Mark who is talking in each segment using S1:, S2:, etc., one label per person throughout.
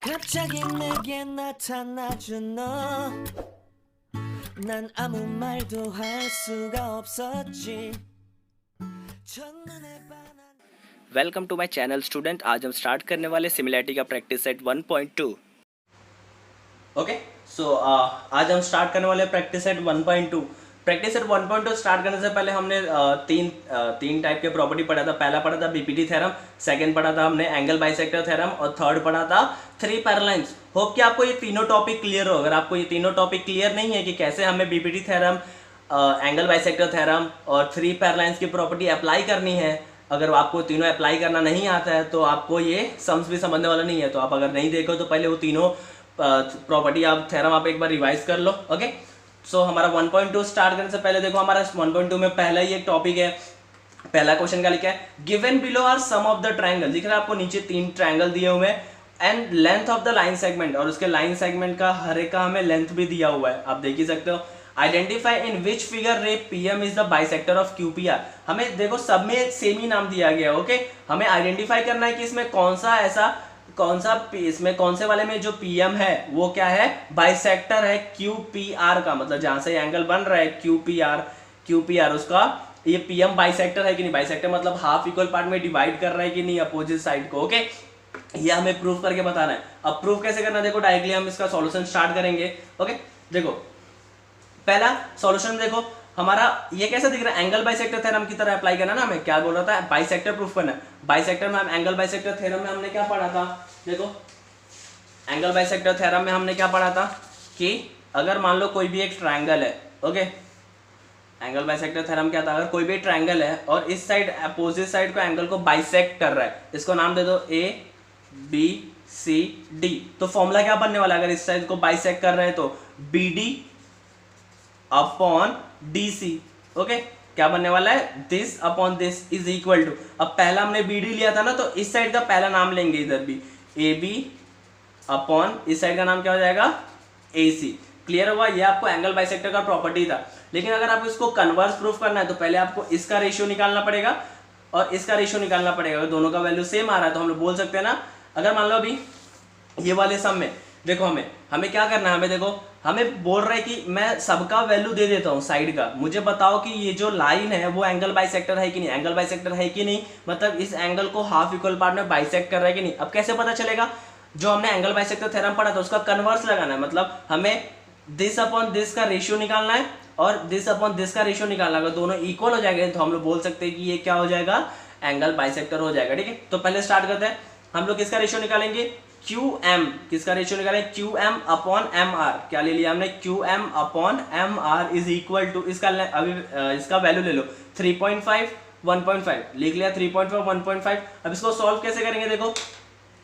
S1: 갑자기 내게 나타나준 너 난 아무 말도 할 수가 없었지 첫눈에 반한
S2: welcome to my channel student. आज हम start करने वाले सिमिलैरिटी का प्रैक्टिस सेट 1.2। ओके, सो आज हम स्टार्ट करने वाले practice set 1.2। Practice set 1.2 start करने से पहले हमने तीन टाइप के प्रॉपर्टी पढ़ा था। पहला पढ़ा था बीपीटी थ्योरम, सेकंड पढ़ा था हमने एंगल बाइसेक्टर थ्योरम और थर्ड पढ़ा था थ्री पैरेलल्स। होप कि आपको ये तीनों टॉपिक क्लियर हो। अगर आपको ये तीनों टॉपिक क्लियर नहीं है कि कैसे हमें BPT theorem, angle bisector theorem और थ्री पैरेलल्स की प्रॉपर्टी अप्लाई करनी है, अगर आपको तीनों अप्लाई करना नहीं आता है तो आपको ये सम्स भी समझने वाला नहीं है। तो आप अगर नहीं देखो तो पहले वो तीनों प्रॉपर्टी आप थ्योरम आप एक बार रिवाइज कर लो। ओके, सो हमारा 1.2 स्टार्ट करने से पहले देखो हमारा 1.2 में पहला ही एक टॉपिक है। पहला क्वेश्चन का लिखा है given below are some of the triangle. दिख रहा है आपको नीचे तीन ट्रायंगल दिए हुए हैं and length of the line segment, और उसके लाइन सेगमेंट का हर एक का हमें लेंथ भी दिया हुआ है, आप देख ही सकते हो। आइडेंटिफाई इन विच फिगर रे PM is the bisector of QPR. हमें देखो सब में सेम ही नाम दिया गया है। ओके, हमें आइडेंटिफाई करना है कि इसमें इसमें कौन से वाले में जो पीएम है वो क्या है, बाइसेक्टर है क्यूपीआर का। मतलब जहां से एंगल बन रहा है क्यूपीआर उसका ये पीएम बाइसेक्टर है कि नहीं। बाइसेक्टर मतलब हाफ इक्वल पार्ट में डिवाइड कर रहा है कि नहीं अपोजिट साइड को। ओके, ये हमें प्रूफ करके बताना है। अब प्रूफ कैसे करना है, देखो डायरेक्टली हम इसका सॉल्यूशन स्टार्ट करेंगे। ओके, देखो पहला सॉल्यूशन देखो हमारा ये कैसा दिख रहा है, एंगल बाइसेक्टर थ्योरम की तरह अप्लाई करना ना। हमें क्या बोल रहा था, बाइसेक्टर प्रूफ करना है। बाइसेक्टर में हम एंगल बाइसेक्टर थ्योरम में हमने क्या पढ़ा था, देखो एंगल बाइसेक्टर थ्योरम में हमने क्या पढ़ा था कि अगर मान लो कोई भी एक ट्रायंगल है। ओके, एंगल बाइसेक्टर थ्योरम क्या था, अगर कोई भी ट्रायंगल है और इस साइड अपोजिट साइड को एंगल को बाइसेक्ट कर रहा है, इसको नाम दे दो ए बी सी डी। तो फॉर्मूला क्या बनने वाला है, अगर इस साइड को बाइसेक्ट कर रहे हैं तो B D upon D C. Okay, क्या बनने वाला है, this upon this is equal to, अब पहला हमने बी डी लिया था ना तो इस साइड का पहला नाम लेंगे इधर भी ए बी अपॉन इस साइड का नाम क्या हो जाएगा ए सी। क्लियर हुआ, ये आपको एंगल बाइसेक्टर का प्रॉपर्टी था। लेकिन अगर आपको इसको कन्वर्स प्रूफ करना है तो पहले आपको इसका रेशियो निकालना पड़ेगा और इसका रेशियो निकालना पड़ेगा। अगर दोनों का वैल्यू सेम आ रहा है तो हम लोग बोल सकते हैं ना, अगर मान लो अभी ये वाले सम में देखो हमें क्या करना है, हमें देखो हमें बोल रहा है कि मैं सबका वैल्यू दे देता हूँ साइड का, मुझे बताओ कि ये जो लाइन है वो एंगल बाइसेक्टर है कि नहीं। एंगल बाइसेक्टर है कि नहीं मतलब इस एंगल को हाफ इक्वल पार्ट में बाइसेक्ट कर रहा है कि नहीं। अब कैसे पता चलेगा, जो हमने एंगल बाइसेक्टर थ्योरम पढ़ा था उसका कन्वर्स लगाना है। मतलब हमें दिस अपॉन दिस का रेशियो निकालना है और दिस अपॉन दिस का रेशियो निकालना है। अगर दोनों इक्वल हो जाएंगे तो हम लोग बोल सकते हैं कि ये क्या हो जाएगा, एंगल बाइसेक्टर हो जाएगा। ठीक है, तो पहले स्टार्ट करते हैं। हम लोग किसका रेशियो निकालेंगे, क्यू एम, किसका रेशियो निकालेंगे, Q M upon M R. क्या ले लिया हमने, Q M upon M R is equal to इसका अभी इसका वैल्यू ले लो 3.5 1.5 लिख लिया, 3.5 1.5। अब इसको सॉल्व कैसे करेंगे,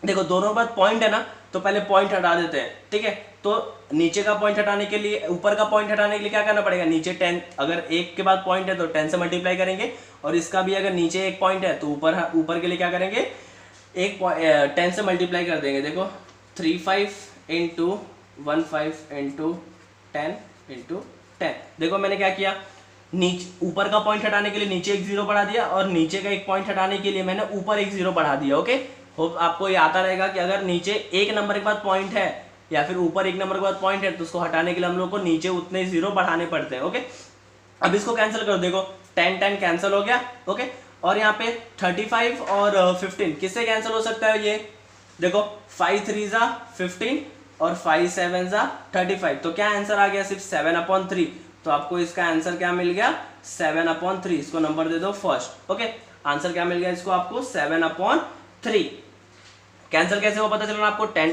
S2: देखो दोनों पर पॉइंट है ना तो पहले पॉइंट हटा देते हैं। ठीक है, तो नीचे का पॉइंट हटाने के लिए, ऊपर का पॉइंट हटाने के लिए क्या करना पड़ेगा, नीचे 10, अगर एक के बाद पॉइंट है तो 10 से मल्टीप्लाई करेंगे, और इसका भी अगर नीचे एक पॉइंट है तो ऊपर के लिए क्या करेंगे, 10 से मल्टीप्लाई कर देंगे। देखो 35 इंटू 15 इंटू 10 इंटू 10। देखो मैंने क्या किया, नीचे ऊपर का पॉइंट हटाने के लिए नीचे एक जीरो बढ़ा दिया और नीचे का एक पॉइंट हटाने के लिए मैंने ऊपर एक जीरो बढ़ा दिया। ओके, होप आपको ये आता रहेगा कि अगर नीचे एक नंबर के बाद पॉइंट है या फिर ऊपर एक नंबर के बाद पॉइंट है तो उसको हटाने के लिए हम लोग को नीचे उतने जीरो बढ़ाने पड़ते हैं। ओके, अब इसको कैंसिल करो, देखो 10 कैंसिल हो गया। ओके, और यहाँ पे 35 और 15 किससे कैंसिल हो सकता है, ये देखो 5 3 जा 15 और 5 7 जा 35। तो क्या आंसर आ गया, सिर्फ 7/3। तो आपको इसका आंसर क्या मिल गया, 7/3। इसको नंबर दे दो फर्स्ट। ओके, आंसर क्या मिल गया इसको आपको, 7/3। कैंसिल कैसे हो पता चला आपको, 10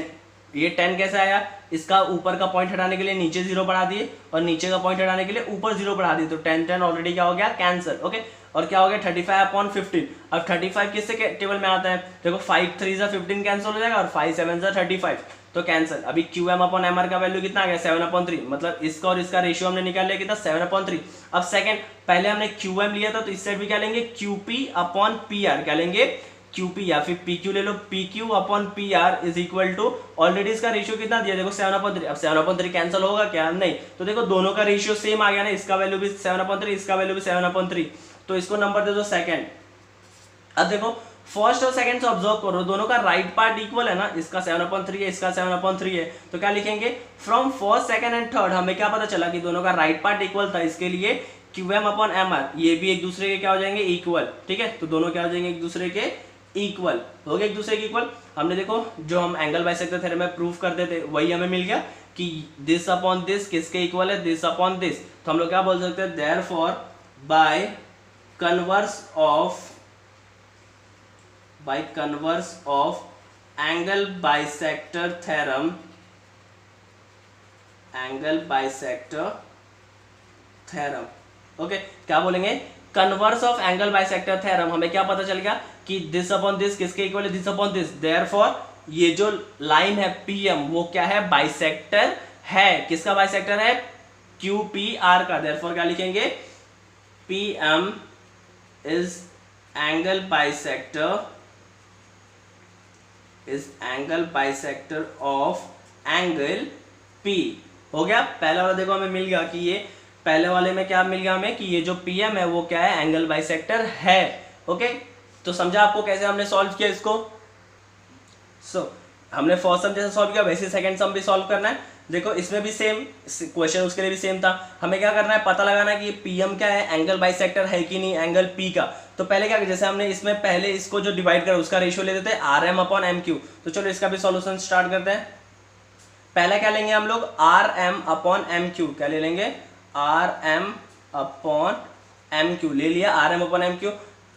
S2: ये 10 कैसे आया, इसका ऊपर का पॉइंट हटाने के लिए नीचे जीरो बढ़ा दिए और नीचे का पॉइंट हटाने के लिए ऊपर जीरो बढ़ा दिए, तो 10 ऑलरेडी क्या हो गया, कैंसिल। ओके, और क्या हो गया 35/15। अब 35 किससे टेबल में आता है, देखो 5 3 जा 15 कैंसिल हो जाएगा और 5 7 जा 35 तो कैंसिल। अभी Q M upon M R का वैल्यू कितना आ गया, 7/3। मतलब इसका और इसका रेशियो हमने निकाल लिया कितना, 7/3। अब सेकंड, पहले हमने क्यू एम लिया था तो इस साइड भी क्या लेंगे, Q P upon P R. क्या लेंगे, क्यूपी या फिर पी क्यू ले लो, P Q upon P R is equal to, already इसका रेशियो कितना दिया, देखो 7/3। अब 7/3 कैंसिल होगा क्या, नहीं। तो देखो दोनों का रेशियो सेम आ गया ना, इसका वैल्यू भी 7/3, इसका वैल्यू भी 7/3। तो इसको नंबर दे दो सेकंड। अब देखो फर्स्ट और सेकंड से ऑब्जर्व करो, दोनों का राइट पार्ट इक्वल है ना, इसका 7/3 है, इसका 7/3 है, तो क्या लिखेंगे from first second and third हमें क्या पता चला कि दोनों का राइट पार्ट इक्वल था, इसके लिए QM/MR ये भी एक दूसरे के क्या हो जाएंगे इक्वल, ठीक है, तो दोनों क्या हो जाएंगे एक दूसरे के इक्वल, हो गए एक दूसरे के इक्वल। हमने देखो जो हम एंगल बाइसेक्टर थ्योरम में प्रूफ करते थे वही हमें मिल गया कि दिस अपॉन दिस किसके इक्वल है, दिस अपॉन दिस, तो हम लोग क्या बोल सकते हैं therefore by converse of angle bisector theorem, okay, क्या बोलेंगे converse of angle bisector theorem, हमें क्या पता चल गया कि दिस अपॉन दिस किसके इक्वल है, दिस अपॉन दिस, देयरफॉर ये जो लाइन है PM वो क्या है बाइसेक्टर है, किसका बाइसेक्टर है QPR का, देयरफॉर क्या लिखेंगे PM is angle bisector of angle P। हो गया पहला वाला, देखो हमें मिल गया कि ये पहले वाले में क्या मिल गया हमें कि ये जो PM है वो क्या है एंगल बाइसेक्टर है, ओके, तो समझा आपको कैसे हमने सॉल्व किया इसको। हमने फर्स्ट सम जैसे सॉल्व किया वैसे सेकंड सम भी सॉल्व करना है। देखो इसमें भी सेम क्वेश्चन, उसके लिए भी सेम था, हमें क्या करना है पता लगाना है कि PM क्या है एंगल बाइसेक्टर है कि नहीं एंगल P का। तो पहले क्या, जैसे हमने इसमें पहले इसको जो डिवाइड करा उसका रेशियो ले देते हैं RM/MQ, तो चलो इसका भी सॉल्यूशन स्टार्ट करते हैं। पहला क्या लेंगे हम लोग RM/MQ, क्या ले लेंगे RM/MQ ले लिया, RM/MQ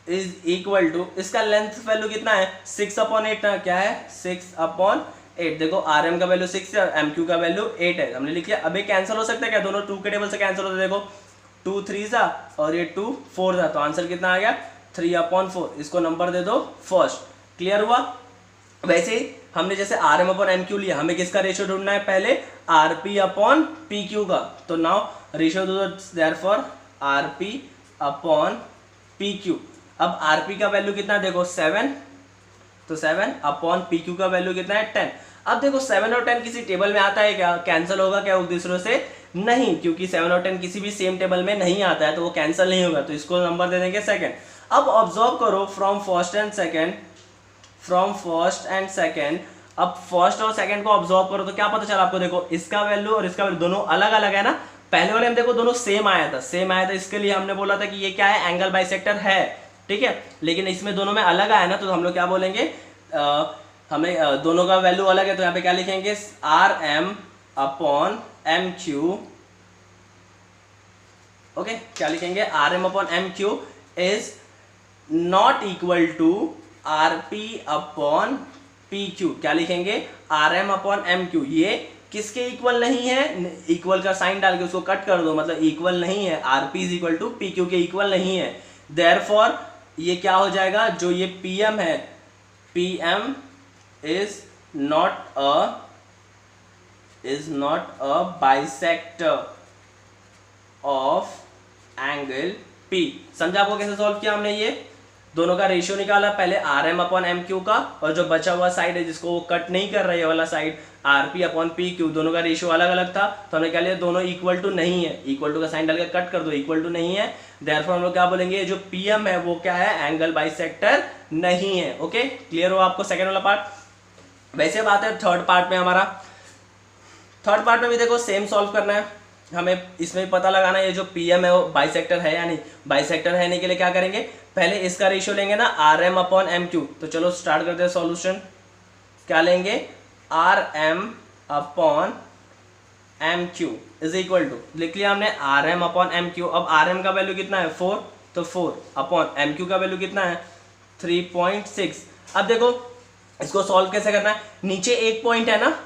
S2: इज इक्वल टू, इसका लेंथ वैल्यू कितना है 6/8 ना, क्या है 6/8, देखो RM का वैल्यू 6 है, MQ का वैल्यू 8 है, हमने लिख लिया। अब ये कैंसिल हो सकता है क्या, दोनों 2 के टेबल से कैंसिल होते हैं, देखो 2 3 सा और ये 2 4 सा, तो आंसर कितना आ गया 3/4, इसको नंबर दे दो फर्स्ट, क्लियर हुआ। वैसे ही हमने जैसे RM/MQ लिया, हमें किसका रेशियो ढूंढना है पहले RP/PQ का, तो नाउ रेशियो दो, देयरफॉर RP/PQ। अब RP का वैल्यू कितना है देखो 7, तो 7/PQ का वैल्यू कितना है 10। अब देखो 7 और 10 किसी टेबल में आता है क्या, कैंसिल होगा क्या एक दूसरे से, नहीं, क्योंकि 7 और 10 किसी भी सेम टेबल में नहीं आता है तो वो कैंसिल नहीं होगा, तो इसको नंबर दे देंगे सेकंड। अब ऑब्जर्व करो फ्रॉम फर्स्ट एंड सेकंड, अब फर्स्ट और सेकंड को ऑब्जर्व करो तो क्या पता चला आपको, देखो इसका वैल्यू और इसका वैल्यू दोनों अलग अलग है ना, पहले वाले में देखो दोनों सेम आया था, इसके लिए हमने बोला था कि ये क्या है एंगल बाइसेक्टर है, ठीक है, लेकिन इसमें दोनों में अलग आया ना, तो हम लोग क्या बोलेंगे हमें दोनों का वैल्यू अलग है, तो यहाँ पे क्या लिखेंगे RM/MQ, ओके, क्या लिखेंगे RM/MQ is not equal to RP/PQ, क्या लिखेंगे RM/MQ, ये किसके इक्वल नहीं है, इक्वल का साइन डाल के उसको कट कर दो, मतलब इक्वल नहीं है, RP is equal to PQ के इक्वल नहीं है, देयरफॉर ये क्या हो जाएगा, जो ये PM है PM is not a bisector of angle P। समझा आपको कैसे सॉल्व किया हमने, ये दोनों का रेशियो निकाला, पहले RM/MQ का, और जो बचा हुआ साइड है जिसको वो कट नहीं कर रही है वाला साइड RP/PQ, दोनों का रेशियो अलग अलग था, तो हमने क्या लिया दोनों इक्वल टू नहीं है, इक्वल टू का साइन डाल के कट कर दो, इक्वल टू नहीं है, देयरफॉर हम लोग क्या बोलेंगे जो PM है वो क्या है एंगल बाइसेक्टर नहीं है, ओके, क्लियर हो आपको सेकंड वाला पार्ट। वैसे बात है थर्ड पार्ट में, हमारा थर्ड पार्ट में भी देखो सेम सॉल्व करना है, हमें इसमें भी पता लगाना है ये जो PM है वो बाइसेक्टर है या नहीं, बाइसेक्टर है नहीं के लिए क्या करेंगे, पहले इसका रेशियो लेंगे ना RM/MQ, तो चलो स्टार्ट करते हैं सॉल्यूशन, क्या लेंगे RM/MQ इज इक्वल टू, लिख लिया हमने RM/MQ, अब RM का वैल्यू कितना है 4, तो 4/MQ का वैल्यू कितना है 3.6। अब देखो इसको सॉल्व कैसे करना है, नीचे एक पॉइंट है ना,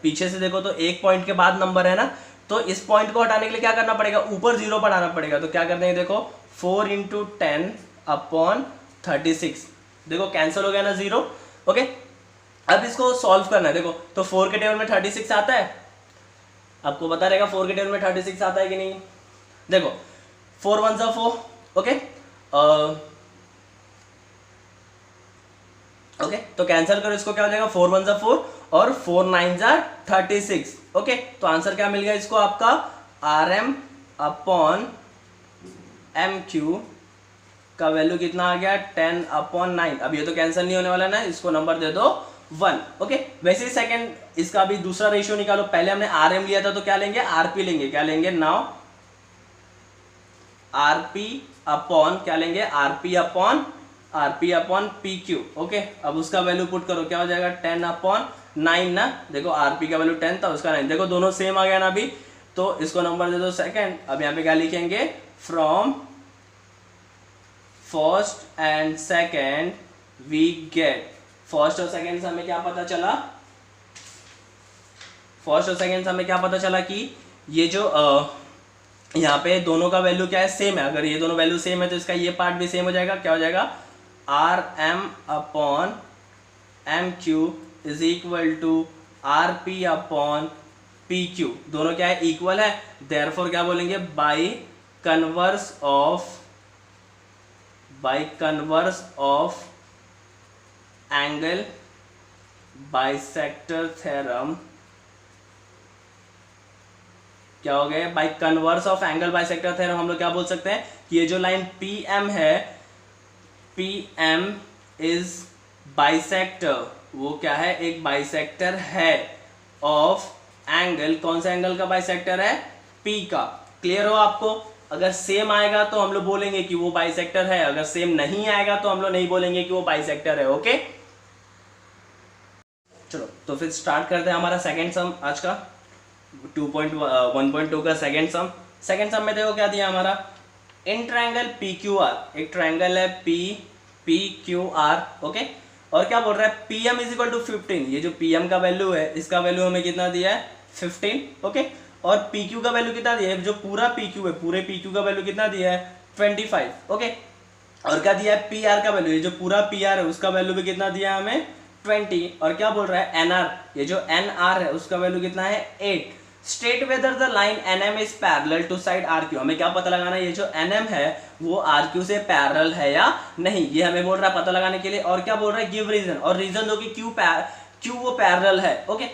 S2: पीछे से देखो तो एक पॉइंट के बाद नंबर है ना, तो इस पॉइंट को हटाने के लिए क्या करना पड़ेगा, ऊपर 0 बढ़ाना पड़ेगा, तो क्या करते हैं देखो 4 × 10/36, देखो कैंसिल हो गया ना 0, ओके। अब इसको सॉल्व करना है, देखो तो 4 के टेबल में 36 आता है, आपको पता रहेगा 4 के टेबल में 36 आता है कि नहीं, देखो 4 1 सा 4, ओके, ओके, तो कैंसिल करो इसको, क्या हो जाएगा 4 1 सा 4 और 4 9 सा 36, ओके, तो आंसर क्या मिल गया इसको आपका RM/MQ का वैल्यू कितना आ गया 10/9। अब ये तो कैंसिल नहीं होने वाला ना, इसको नंबर दे दो 1। ओके, वैसे ही सेकंड इसका भी दूसरा रेशियो निकालो। पहले हमने RM लिया था तो क्या लेंगे, RP लेंगे। क्या लेंगे नाउ, RP अपॉन क्या लेंगे, RP अपॉन PQ। ओके, अब उसका वैल्यू पुट करो, क्या हो जाएगा 10/9 ना। देखो RP का वैल्यू 10 था, उसका 9। देखो दोनों सेम आ गया ना अभी, तो इसको नंबर दे दो सेकंड। अब यहाँ पे क्या लिखेंगे, from first and second we get. First और सेकंड से हमें क्या पता चला, फर्स्ट और सेकंड से हमें क्या पता चला कि ये जो यहाँ पे दोनों का वैल्यू क्या है, सेम है। अगर ये दोनों वैल्यू सेम है तो इसका ये पार्ट भी सेम हो जाएगा। क्या हो जाएगा, RM upon MQ is equal to RP upon PQ। दोनों क्या है, इक्वल है। देयरफॉर क्या बोलेंगे, by converse of angle bisector theorem. क्या हो गया, by converse of angle bisector theorem हम लोग क्या बोल सकते हैं कि ये जो लाइन PM है, PM इज बाइसेक्टर, वो क्या है, एक बाइसेक्टर है ऑफ एंगल। कौन सा एंगल का बाइसेक्टर है, P का। क्लियर हो आपको। अगर सेम आएगा तो हम लोग बोलेंगे कि वो बाइसेक्टर है, अगर सेम नहीं आएगा तो हम लोग नहीं बोलेंगे कि वो बाइसेक्टर है। ओके, चलो तो फिर स्टार्ट करते हैं हमारा सेकंड सम आज का, 1.2 का सेकंड सम। सेकंड सम में देखो क्या दिया हमारा, इन ट्रायंगल PQR, एक ट्रायंगल है PQR। ओके, और क्या बोल रहा है, PM इज इक्वल टू 15। ये जो PM का वैल्यू है, इसका वैल्यू हमें कितना दिया है 15। ओके, और PQ का वैल्यू कितना दिया है, जो पूरा PQ है, पूरे PQ का वैल्यू कितना दिया है 25। ओके, और क्या दिया है PR का वैल्यू, ये जो पूरा PR है उसका वैल्यू भी कितना दिया है हमें 20। और क्या बोल रहा है NR, ये जो NR है उसका वैल्यू कितना है 8। State whether the line NM is parallel to side RQ। हमें क्या पता लगाना है, ये जो NM है वो RQ से पैरेलल है या नहीं, ये हमें बोल रहा है पता लगाने के लिए। और क्या बोल रहा है, गिव रीजन, और रीजन दो कि क्यों वो पैरेलल है। ओके,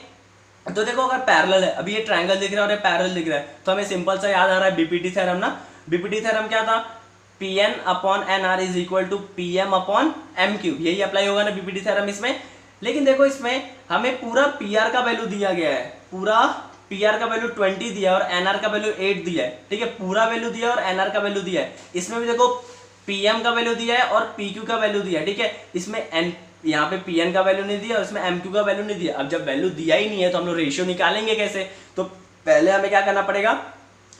S2: तो देखो अगर पैरेलल है, अभी ये ट्रायंगल दिख रहा है और ये पैरेलल दिख रहा है, तो हमें सिंपल सा याद आ रहा है BPT थ्योरम ना। BPT थ्योरम क्या था, PN upon NR is equal to PM upon MQ। यही अप्लाई होगा ना BPT थ्योरम इसमें। लेकिन देखो इसमें हमें पूरा PR का वैल्यू दिया गया है, पूरा PR का वैल्यू 20 दिया और NR का वैल्यू 8 दिया है। ठीक है, पूरा वैल्यू दिया और NR का वैल्यू दिया है। इसमें भी देखो PM का वैल्यू दिया है और PQ का वैल्यू दिया है। ठीक है, इसमें यहाँ पे PN का वैल्यू नहीं दिया और इसमें MQ का वैल्यू नहीं दिया। अब जब वैल्यू दिया ही नहीं है तो हम लोग रेशियो निकालेंगे कैसे, तो पहले हमें क्या करना पड़ेगा,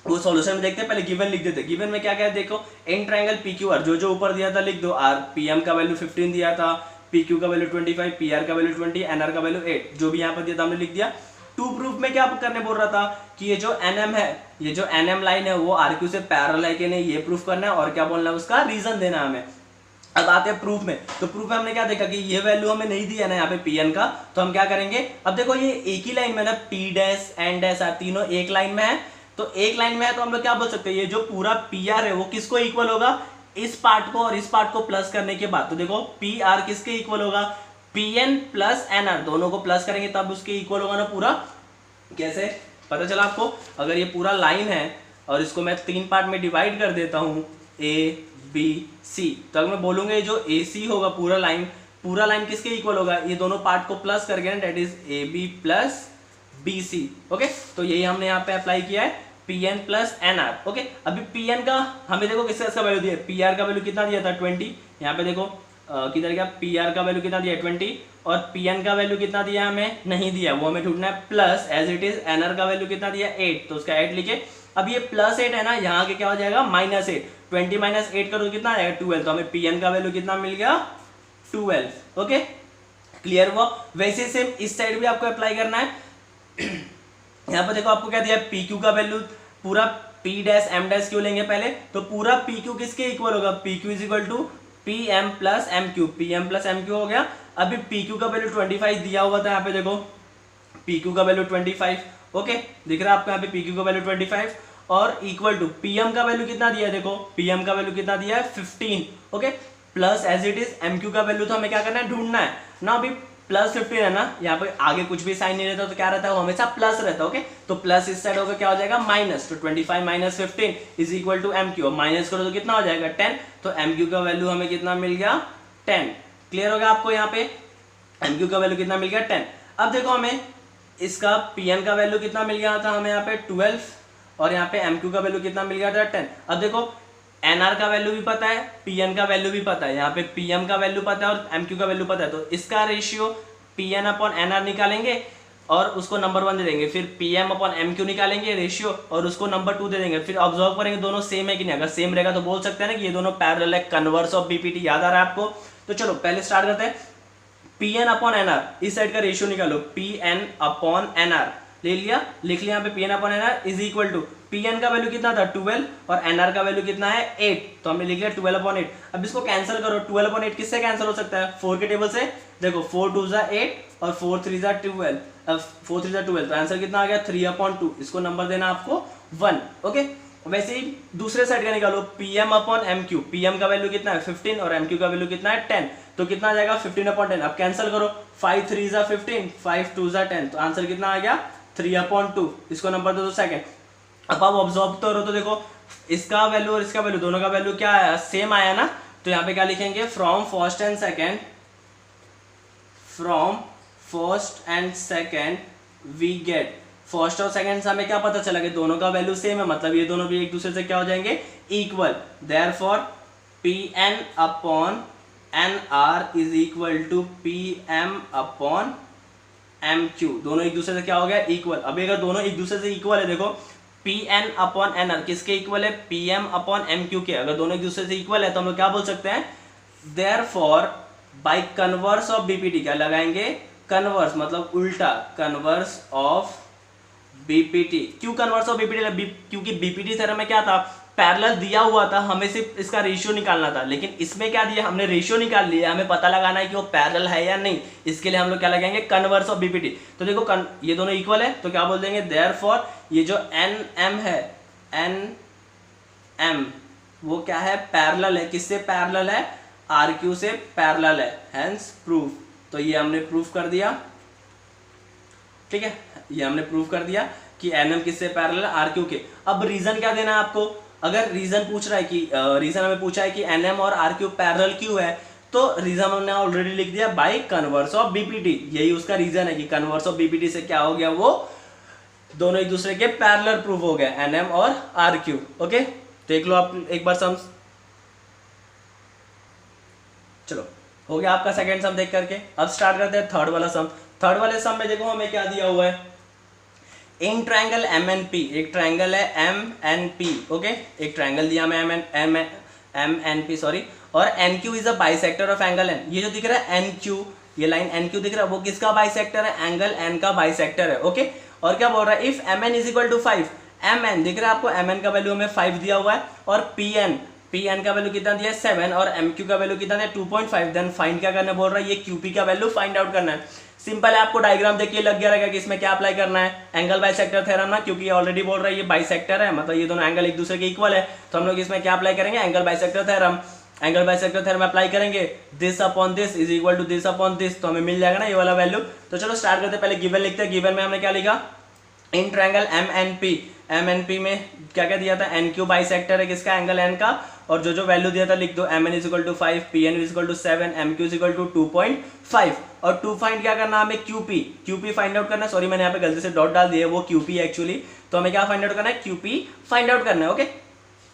S2: वो सॉल्यूशन में देखते हैं। पहले गिवन लिख देते हैं। गिवन में क्या क्या है देखो, इन ट्रायंगल PQR, जो ऊपर दिया था लिख दो। PM का वैल्यू 15 दिया था, PQ का वैल्यू 25, PR का वैल्यू 20, NR का वैल्यू 8, जो भी यहाँ पर दिया था हमने लिख दिया। टू प्रूफ में क्या करने बोल रहा था कि ये जो NM है, ये जो NM लाइन है वो RQ से पैरेलल है कि नहीं, ये प्रूफ करना है। और क्या बोलना है, उसका रीजन देना है हमें। अब आते हैं प्रूफ में। तो प्रूफ में हमने क्या देखा कि ये वैल्यू हमें नहीं दिया ना यहाँ पे PN का, तो हम क्या करेंगे, अब देखो ये एक ही लाइन में ना, P डैश N डैश तीनों एक लाइन में है। तो एक लाइन में है तो हम लोग क्या बोल सकते हैं, ये जो पूरा PR है वो किसको इक्वल होगा, इस पार्ट को और इस पार्ट को प्लस करने के बाद। तो देखो PR किसके इक्वल होगा, PN प्लस NR, दोनों को प्लस करेंगे तब उसके इक्वल होगा ना पूरा। कैसे पता चला आपको, अगर ये पूरा लाइन है और इसको मैं 3 पार्ट में डिवाइड कर देता हूँ ABC, तो अगर मैं बोलूँगा ये जो AC होगा पूरा लाइन किसके इक्वल होगा, ये दोनों पार्ट को प्लस करके ना, that is AB plus BC। Okay, तो यही हमने यहाँ पे अप्लाई किया है, PN प्लस NR। ओके, अभी PN का हमें देखो किसका वैल्यू दिया है, PR का वैल्यू कितना दिया था 20। यहाँ पे देखो किधर गया, PR का वैल्यू कितना दिया है 20 और PN का वैल्यू कितना दिया हमें नहीं दिया, वो हमें ढूंढना है। Plus as it is NR का वैल्यू कितना दिया 8, तो उसका 8 लिखे। अब ये प्लस 8 है ना, यहाँ के क्या हो जाएगा -8, 20 माइनस 8 करो कितना आएगा 12, तो हमें PN का वैल्यू कितना मिल गया 12। ओके, क्लियर हुआ। वैसे सेम इस साइड भी आपको अप्लाई करना है। यहाँ पर देखो आपको क्या दिया, PQ का वैल्यू पूरा P डैश M डैश क्यों लेंगे पहले, तो पूरा PQ किसके इक्वल होगा, PQ is equal to PM plus MQ, PM plus MQ हो गया। अभी PQ का वैल्यू 25 दिया हुआ था, यहाँ पे देखो PQ का वैल्यू 25। ओके, दिख रहा है आपको यहाँ पे PQ का वैल्यू 25 और इक्वल टू PM का वैल्यू कितना दिया है, देखो PM का वैल्यू कितना दिया है 15। Okay, plus as it is MQ का वैल्यू तो हमें क्या करना है, ढूंढना है ना। अभी प्लस 15 है ना, यहाँ पे आगे कुछ भी साइन नहीं रहता तो क्या रहता है, वो हमेशा प्लस रहता है। ओके, तो प्लस इस साइड होगा क्या हो जाएगा माइनस, तो 25 minus 15 is equal to M Q. Minus करो तो कितना हो जाएगा 10, तो एम क्यू का वैल्यू हमें कितना मिल गया 10। क्लियर हो गया आपको, यहाँ पे एम क्यू का वैल्यू कितना मिल गया 10। अब देखो हमें इसका पी एन का वैल्यू कितना मिल गया था हमें यहाँ पे 12, और यहाँ पे एम क्यू का वैल्यू कितना मिल गया था 10। अब देखो एनआर का वैल्यू भी पता है, पीएन का वैल्यू भी पता है, यहाँ पे पीएम का वैल्यू पता है और एमक्यू का वैल्यू पता है, तो इसका रेशियो पीएन अपॉन एनआर निकालेंगे और उसको नंबर 1 दे देंगे, फिर पीएम अपॉन एमक्यू निकालेंगे रेशियो और उसको नंबर 2 दे देंगे, फिर ऑब्जर्व करेंगे दोनों सेम है कि नहीं। अगर सेम रहेगा तो बोल सकते हैं ना कि ये दोनों पैरेलल है, कन्वर्स ऑफ बीपीटी। याद आ रहा है आपको? तो चलो पहले स्टार्ट करते हैं। पीएन अपॉन एनआर, इस साइड का रेशियो निकालो, पीएन अपॉन एनआर ले लिया, लिख लिया यहाँ पे PN upon NR is equal to PN का वैल्यू कितना था 12 और एनआर का वैल्यू कितना है 8, तो हमने लिख लिया 12 अपॉन 8। अब इसको कैंसिल करो, 12 अपॉन 8 किससे कैंसिल हो सकता है, 4 के टेबल से। देखो 4 2 जा 8 और 4 3 जा 12, 4 3 जा 12, तो आंसर कितना आ गया 3 अपॉन 2। इसको नंबर देना आपको 1। ओके, वैसे ही दूसरे साइड का निकालो, पीएम अपॉन एमक्यू, पीएम का वैल्यू कितना है 15 और एमक्यू का वैल्यू कितना है 10, तो कितना आ जाएगा 15 अपॉन 10। अब कैंसिल करो, 5 3 जा 15, 5 2 जा 10, तो आंसर कितना आ गया 3 अपॉन 2। इसको नंबर दो सेकंड। अब आप ऑब्जर्व करो तो देखो इसका वैल्यू और इसका वैल्यू, दोनों का वैल्यू क्या आया, सेम आया ना, तो यहाँ पे क्या लिखेंगे, from first and second, from first and second we get, first और सेकंड से हमें क्या पता चला कि दोनों का वैल्यू सेम है, मतलब ये दोनों भी एक दूसरे से क्या हो जाएंगे, equal. Therefore P N upon N R is equal to P M upon M Q, दोनों एक दूसरे से क्या हो गया, इक्वल। अभी अगर दोनों एक दूसरे से इक्वल है, देखो P N upon N R किसके इक्वल है, P M upon M Q के। अगर दोनों एक दूसरे से इक्वल है तो हम लोग क्या बोल सकते हैं, therefore by converse of BPT, क्या लगाएंगे, कन्वर्स मतलब उल्टा, कन्वर्स ऑफ बीपीटी। क्यों कन्वर्स ऑफ बीपीटी, क्योंकि बीपीटी थ्योरम में क्या था, पैरेलल दिया हुआ था, हमें सिर्फ इसका रेशियो निकालना था, लेकिन इसमें क्या दिया, हमने रेशियो निकाल लिया, हमें पता लगाना है कि वो पैरेलल है या नहीं। इसके लिए हम लोग क्या लगाएंगे, कन्वर्स ऑफ बीपीटी। तो देखो ये दोनों इक्वल है तो क्या बोल देंगे, देयरफॉर ये जो एन एम है, एन एम वो क्या है, पैरेलल है, किससे पैरेलल है, आर क्यू से पैरेलल है, हेंस प्रूफ। तो ये हमने प्रूफ कर दिया, ठीक है, ये हमने प्रूफ कर दिया कि एन एम किससे पैरेलल है, आर क्यू के। अब रीजन क्या देना है आपको, अगर रीजन पूछ रहा है कि रीजन हमें पूछा है कि एन एम और आर क्यू पैरेलल क्यों है, तो रीजन हमने ऑलरेडी लिख दिया, बाय कन्वर्स ऑफ बीपीटी। यही उसका रीजन है कि कन्वर्स ऑफ बीपीटी से क्या हो गया, वो दोनों एक दूसरे के पैरेलल प्रूफ हो गया, एन एम और आर क्यू। ओके, देख लो आप एक बार सम। चलो हो गया आपका सेकंड सम देख करके। अब स्टार्ट करते हैं थर्ड वाला सम। थर्ड वाले सम में देखो हमें क्या दिया हुआ है, in triangle M N P, एक ट्रायंगल है एम एन पी। ओके, एक ट्रायंगल दिया हमें एम एन पी सॉरी, और N Q is a bisector of angle N. ये जो दिख रहा है एन क्यू, ये लाइन एन क्यू दिख रहा है, वो किसका बाइसेक्टर है, एंगल एन का बाइसेक्टर है। ओके, और क्या बोल रहा है, if M N is equal to 5, M N दिख रहा है आपको, एम एन का वैल्यू हमें 5 दिया हुआ है, और पी एन का वैल्यू कितना दिया है 7, और एम क्यू का वैल्यू कितना है 2.5। देन फाइंड क्या करना बोल रहा है, ये क्यू पी का वैल्यू फाइंड आउट करना है। सिंपल है, आपको डायग्राम देख के लग गया रहेगा कि इसमें क्या अप्लाई करना है, एंगल बाइसेक्टर थ्योरम ना, क्योंकि ये ऑलरेडी बोल रहा है ये बाइसेक्टर है, मतलब ये दोनों एंगल एक दूसरे के इक्वल है, तो हम लोग इसमें क्या अप्लाई करेंगे, angle bisector theorem. Angle bisector theorem apply करेंगे, this upon this is equal to this upon this, तो हमें मिल जाएगा ना ये वाला वैल्यू। तो चलो स्टार्ट करते हैं, पहले गिवन लिखते हैं। गिवन में हमने क्या लिखा, in triangle M N P में क्या क्या दिया था, एन क्यू बाइसेक्टर है किसका, एंगल एन का, और जो जो वैल्यू दिया था लिख दो, M N is equal to 5, P N is equal to 7, M Q is equal to 2.5, और टू फाइंड क्या करना हमें, क्यूपी फाइंड आउट करना है। सॉरी मैंने यहाँ पे गलती से डॉट डाल दिया है, वो क्यूपी एक्चुअली, तो हमें क्या फाइंड आउट करना है, क्यूपी फाइंड आउट करना है। ओके,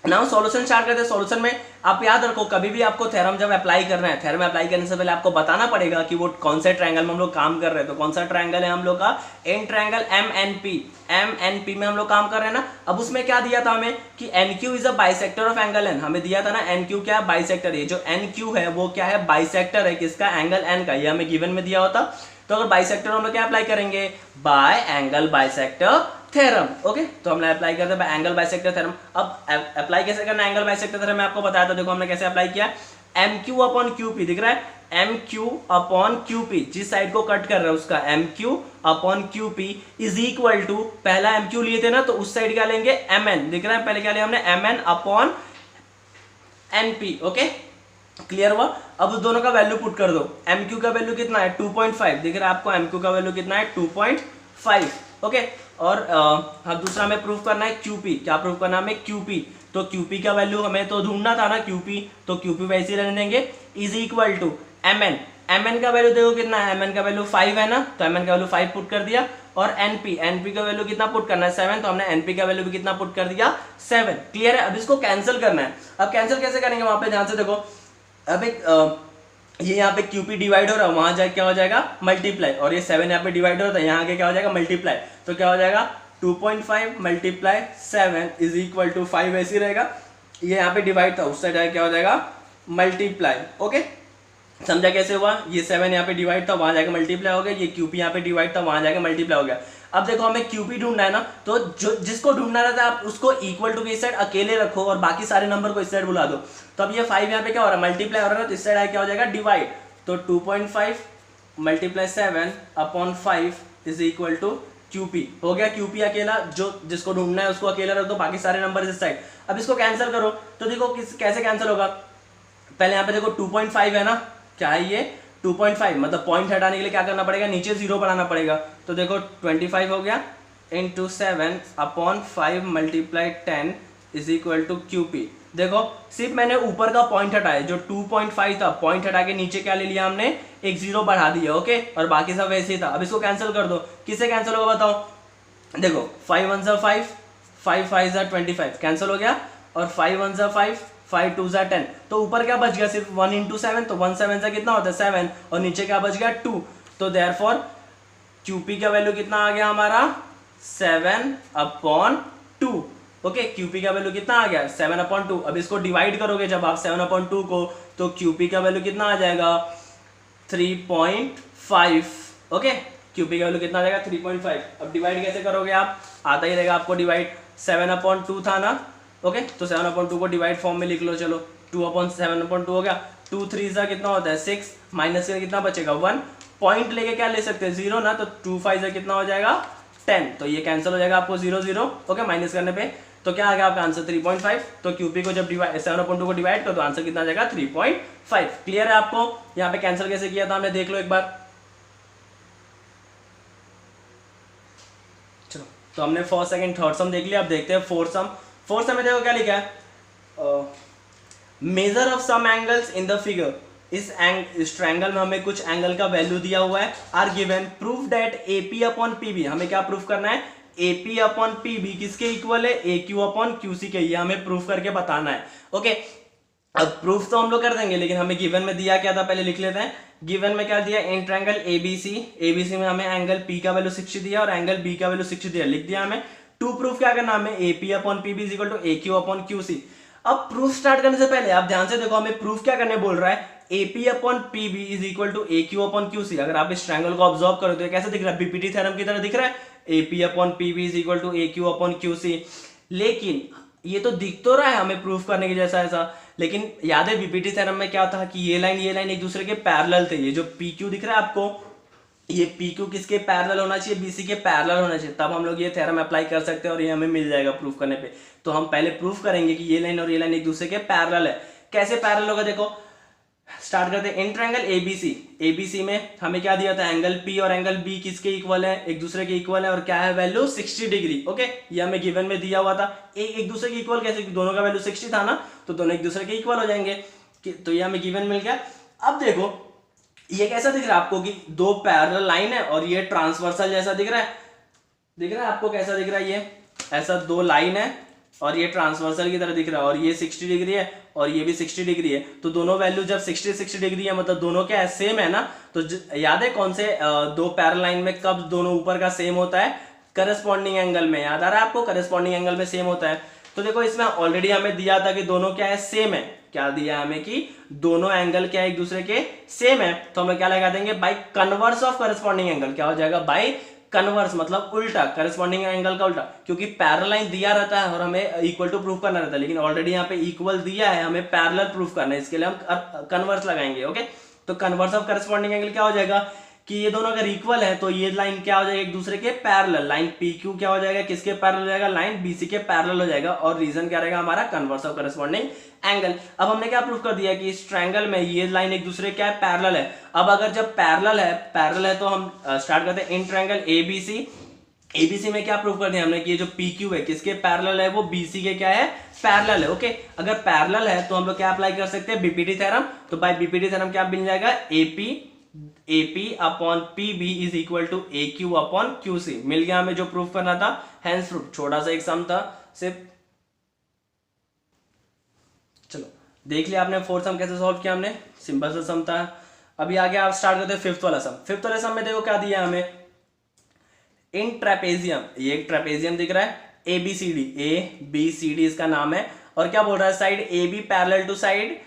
S2: नाउ सॉल्यूशन स्टार्ट करते हैं। सॉल्यूशन में आप याद रखो, कभी भी आपको थ्योरम जब अप्लाई करना है, थ्योरम अप्लाई करने से पहले आपको बताना पड़ेगा कि वो कौन से ट्रायंगल में हम लोग काम कर रहे हैं। तो कौन सा ट्रायंगल है हम लोग का, in triangle M N P में हम लोग काम कर रहे हैं ना। अब उसमें क्या दिया था हमें कि N Q is a bisector of angle N, हमें दिया था ना एन क्यू क्या है, बाइसेक्टर। ये जो एन क्यू है वो क्या है, बाइसेक्टर है किसका, एंगल एन का, ये हमें गिवन में दिया होता। तो अगर बाइसेक्टर हम लोग क्या अप्लाई करेंगे, bye angle bisector theorem. Okay, तो हमने अप्लाई करते हैं एंगल बाइसेक्टर थ्योरम। अब अप्लाई कैसे करना है एंगल बाइसेक्टर थ्योरम, मैं आपको बताया था। देखो हमने कैसे अप्लाई किया, M Q upon Q P दिख रहा है, M Q upon Q P, जिस साइड को कट कर रहा है उसका M Q upon Q P is equal to, पहला एम क्यू लिए थे ना, तो उस साइड क्या लेंगे, एम एन दिख रहा है, पहले क्या लिया हमने, M N upon N P. Okay, clear हुआ। अब उस दोनों का वैल्यू पुट कर दो। एम क्यू का वैल्यू कितना है 2.5, दिख रहा है आपको एम क्यू का वैल्यू कितना है 2.5। ओके, और अब दूसरा हमें प्रूफ करना है क्यूपी। क्या प्रूफ करना है हमें क्यूपी, तो क्यूपी का वैल्यू हमें तो ढूंढना था ना क्यूपी, तो क्यूपी वैसे ही रहने देंगे, is equal to M N. M N का वैल्यू देखो कितना है, एम एन का वैल्यू 5 है ना, तो एम एन का वैल्यू 5 पुट कर दिया। और एनपी, एनपी का वैल्यू कितना पुट करना है 7, तो हमने एनपी का वैल्यू भी कितना पुट कर दिया 7। क्लियर है। अब इसको कैंसिल करना है। अब कैंसिल कैसे करेंगे, वहां पे ध्यान से देखो, अब एक ये यहाँ पे क्यूपी डिवाइड हो रहा है, वहां जाके क्या हो जाएगा मल्टीप्लाई, और ये 7 यहाँ पे डिवाइड होता है, यहाँ आके क्या हो जाएगा मल्टीप्लाई। तो क्या हो जाएगा 2.5 मल्टीप्लाई 7 इज इक्वल टू 5, ऐसे रहेगा। ये यहाँ पे डिवाइड था, उस साइड आके क्या हो जाएगा मल्टीप्लाई। ओके, समझा कैसे हुआ, ये 7 यहाँ पे डिवाइड था, वहां जाके मल्टीप्लाई हो गया, ये क्यूपी यहाँ पे डिवाइड था, वहां जाके मल्टीप्लाई हो गया। अब देखो हमें क्यूपी ढूंढना है ना, तो जो जिसको ढूंढना रहता है आप उसको इक्वल टू के इस साइड अकेले रखो और बाकी सारे नंबर को इस साइड बुला दो। तो अब ये 5 यहाँ पे क्या हो रहा है मल्टीप्लाई हो रहा है, तो इस साइड आके क्या हो जाएगा डिवाइड। तो 2.5 multiply 7 upon 5 is equal to QP हो गया। क्यूपी अकेला, जो जिसको ढूंढना है उसको अकेला रख दो, बाकी सारे नंबर इस साइड। अब इसको कैंसिल करो, तो देखो कैसे कैंसिल होगा। पहले यहाँ पे देखो 2.5 है ना, क्या है ये 2.5, मतलब पॉइंट हटाने के लिए क्या करना पड़ेगा, नीचे 0 बढ़ाना पड़ेगा। तो देखो 25 हो गया into 7 upon 5 multiply 10 is equal to QP. देखो सिर्फ मैंने ऊपर का पॉइंट हटाया, जो 2.5 था पॉइंट हटा के नीचे क्या ले लिया हमने, एक 0 बढ़ा दिया। ओके, और बाकी सब वैसे ही था। अब इसको कैंसिल कर दो, किससे कैंसिल होगा बताओ। देखो 5 1 जा 5, 5 5 जा 25 कैंसिल हो गया, और 5 1 जा 5, 5 2 जा 10। तो ऊपर क्या बच गया सिर्फ 1 इंटू 7, तो 1 7 से कितना होता है 7, और नीचे क्या बच गया 2। तो देयरफॉर क्यूपी का वैल्यू कितना आ गया हमारा 7 अपॉन 2। ओके, क्यूपी का वैल्यू कितना आ गया 7 अपॉन 2। अब इसको डिवाइड करोगे जब आप 7 अपॉन 2 को, तो क्यूपी का वैल्यू कितना आ जाएगा 3.5। ओके, क्यूपी का वैल्यू कितना आ जाएगा 3.5। अब डिवाइड कैसे करोगे आप, आता ही रहेगा आपको डिवाइड, 7 अपॉन 2 था ना। ओके, तो 7 अपॉन 2 को डिवाइड फॉर्म में लिख लो। चलो 2 अपॉन 7 अपॉन 2 हो गया, 2 3 जा कितना होता है 6, माइनस में कितना बचेगा 1, पॉइंट लेके क्या ले सकते हैं 0 ना, तो 2 5 जा कितना हो जाएगा 10। तो ये कैंसिल हो जाएगा आपको 0 0। ओके, माइनस करने पे तो क्या आ गया आपका आंसर 3.5। तो क्यूपी को जब 7 अपॉन 2 को डिवाइड करो तो आंसर कितना आ जाएगा 3.5। क्लियर है आपको, यहाँ पे कैंसिल कैसे किया था हमने, देख लो एक बार। चलो, तो हमने फर्स्ट सेकंड थर्ड सम देख लिया। अब देखते हैं फोर्थ सम। फोर्थ सम में देखो क्या लिखा है, measure of some angles in the figure. इस ट्रायंगल में हमें कुछ एंगल का वैल्यू दिया हुआ है, are given. Proof that AP upon PB, हमें क्या प्रूफ करना है, एपी अपॉन पीबी किसके इक्वल है, ए क्यू अपॉन क्यूसी के, ये हमें प्रूफ करके बताना है। ओके, अब प्रूफ तो हम लोग कर देंगे, लेकिन हमें गिवन में दिया क्या था पहले लिख लेते हैं। गिवन में क्या दिया, इन ट्रायंगल एबीसी, एबीसी में हमें एंगल पी का वैल्यू 60 दिया और एंगल बी का वैल्यू 60 दिया, लिख दिया हमें। टू प्रूफ क्या करना हमें, AP upon PB is equal to A Q upon QC. अब प्रूफ स्टार्ट करने से पहले आप ध्यान से देखो, हमें प्रूफ क्या करने बोल रहा है, AP upon PB is equal to A Q upon QC. अगर आप इस ट्रायंगल को ऑब्जर्व करो तो कैसे दिख रहा है, बीपीटी थ्योरम की तरह दिख रहा है, AP upon PB is equal to A Q upon QC. लेकिन ये तो दिख तो रहा है हमें प्रूफ करने के जैसा ऐसा, लेकिन याद है बीपीटी थ्योरम में क्या था कि ये लाइन एक दूसरे के पैरेलल थे। ये जो पी क्यू दिख रहा है आपको, ये पी क्यू किसके पैरेलल होना चाहिए, बीसी के पैरेलल होना चाहिए, तब हम लोग ये थ्योरम अप्लाई कर सकते हैं और ये हमें मिल जाएगा प्रूफ करने पे। तो हम पहले प्रूफ करेंगे कि ये लाइन और ये लाइन एक दूसरे के पैरेलल है। कैसे पैरेलल होगा देखो, स्टार्ट करते हैं। इन ट्रायंगल एबीसी, एबीसी में हमें क्या दिया था, एंगल पी और एंगल बी किसके इक्वल है, एक दूसरे के इक्वल है, और क्या है वैल्यू 60 डिग्री। ओके, ये हमें गिवन में दिया हुआ था। एक दूसरे के इक्वल कैसे, दोनों का वैल्यू 60 था ना, तो दोनों एक दूसरे के इक्वल हो जाएंगे। तो ये हमें गिवन मिल गया। अब देखो ये कैसा दिख रहा है आपको कि दो पैरेलल लाइन है और ये ट्रांसवर्सल जैसा दिख रहा है आपको, कैसा दिख रहा है, ये ऐसा दो लाइन है और ये ट्रांसवर्सल की तरह दिख रहा है, और ये 60 डिग्री है और ये भी 60 डिग्री है। तो दोनों वैल्यू जब 60 डिग्री है, मतलब दोनों क्या है सेम है ना। तो याद है कौन से दो पैरेलल लाइन में कब दोनों ऊपर का सेम होता है, करस्पॉन्डिंग एंगल में, याद आ रहा है आपको, करस्पॉन्डिंग एंगल में सेम होता है। तो देखो इसमें ऑलरेडी हमें दिया था कि दोनों क्या है सेम है, क्या दिया हमें कि दोनों एंगल क्या है एक दूसरे के सेम है। तो हम क्या लगा देंगे, by converse of corresponding angle, क्या हो जाएगा बाय कन्वर्स, मतलब उल्टा, करस्पॉन्डिंग एंगल का उल्टा, क्योंकि पैरेलल लाइन दिया रहता है और हमें इक्वल टू प्रूफ करना रहता है, लेकिन ऑलरेडी यहाँ पे इक्वल दिया है, हमें पैरेलल प्रूफ करना है, इसके लिए हम कन्वर्स लगाएंगे। ओके, तो कन्वर्स ऑफ करस्पॉन्डिंग एंगल क्या हो जाएगा, कि ये दोनों अगर इक्वल है तो ये लाइन क्या हो जाएगा, एक दूसरे के पैरेलल। लाइन पी क्यू क्या हो जाएगा, किसके पैरेलल हो जाएगा, लाइन बीसी के पैरेलल हो जाएगा। और रीजन क्या रहेगा हमारा, कन्वर्स ऑफ करस्पॉन्डिंग एंगल। अब हमने क्या प्रूफ कर दिया कि इस ट्रायंगल में ये लाइन एक दूसरे क्या है, पैरेलल है। अब अगर जब पैरेलल है तो हम स्टार्ट करते हैं इन ट्रायंगल एबीसी। एबीसी में क्या प्रूफ कर दिया हमने कि ये जो पी क्यू है किसके पैरेलल है, वो बीसी के क्या है, पैरेलल है। ओके, अगर पैरेलल है तो हम लोग क्या अप्लाई कर सकते हैं, बीपीटी थ्योरम। तो बाय बीपीटी थ्योरम क्या मिल जाएगा, AP upon PB is equal to A Q upon QC. मिल गया हमें जो प्रूफ करना था। हैंस प्रूफ, छोटा सा एक सम था सिर्फ। चलो देख लिया आपने फोर्थ सम कैसे सॉल्व किया हमने, सिंपल सा सम था। अभी आगे आप स्टार्ट करते हैं फिफ्थ वाला सम। फिफ्थ वाले सम में देखो क्या दिया हमें, इन ट्रेपेजियम, ये एक ट्रेपेजियम दिख रहा है, ए बी सी डी इसका नाम है। और क्या बोल रहा है, side A B parallel to side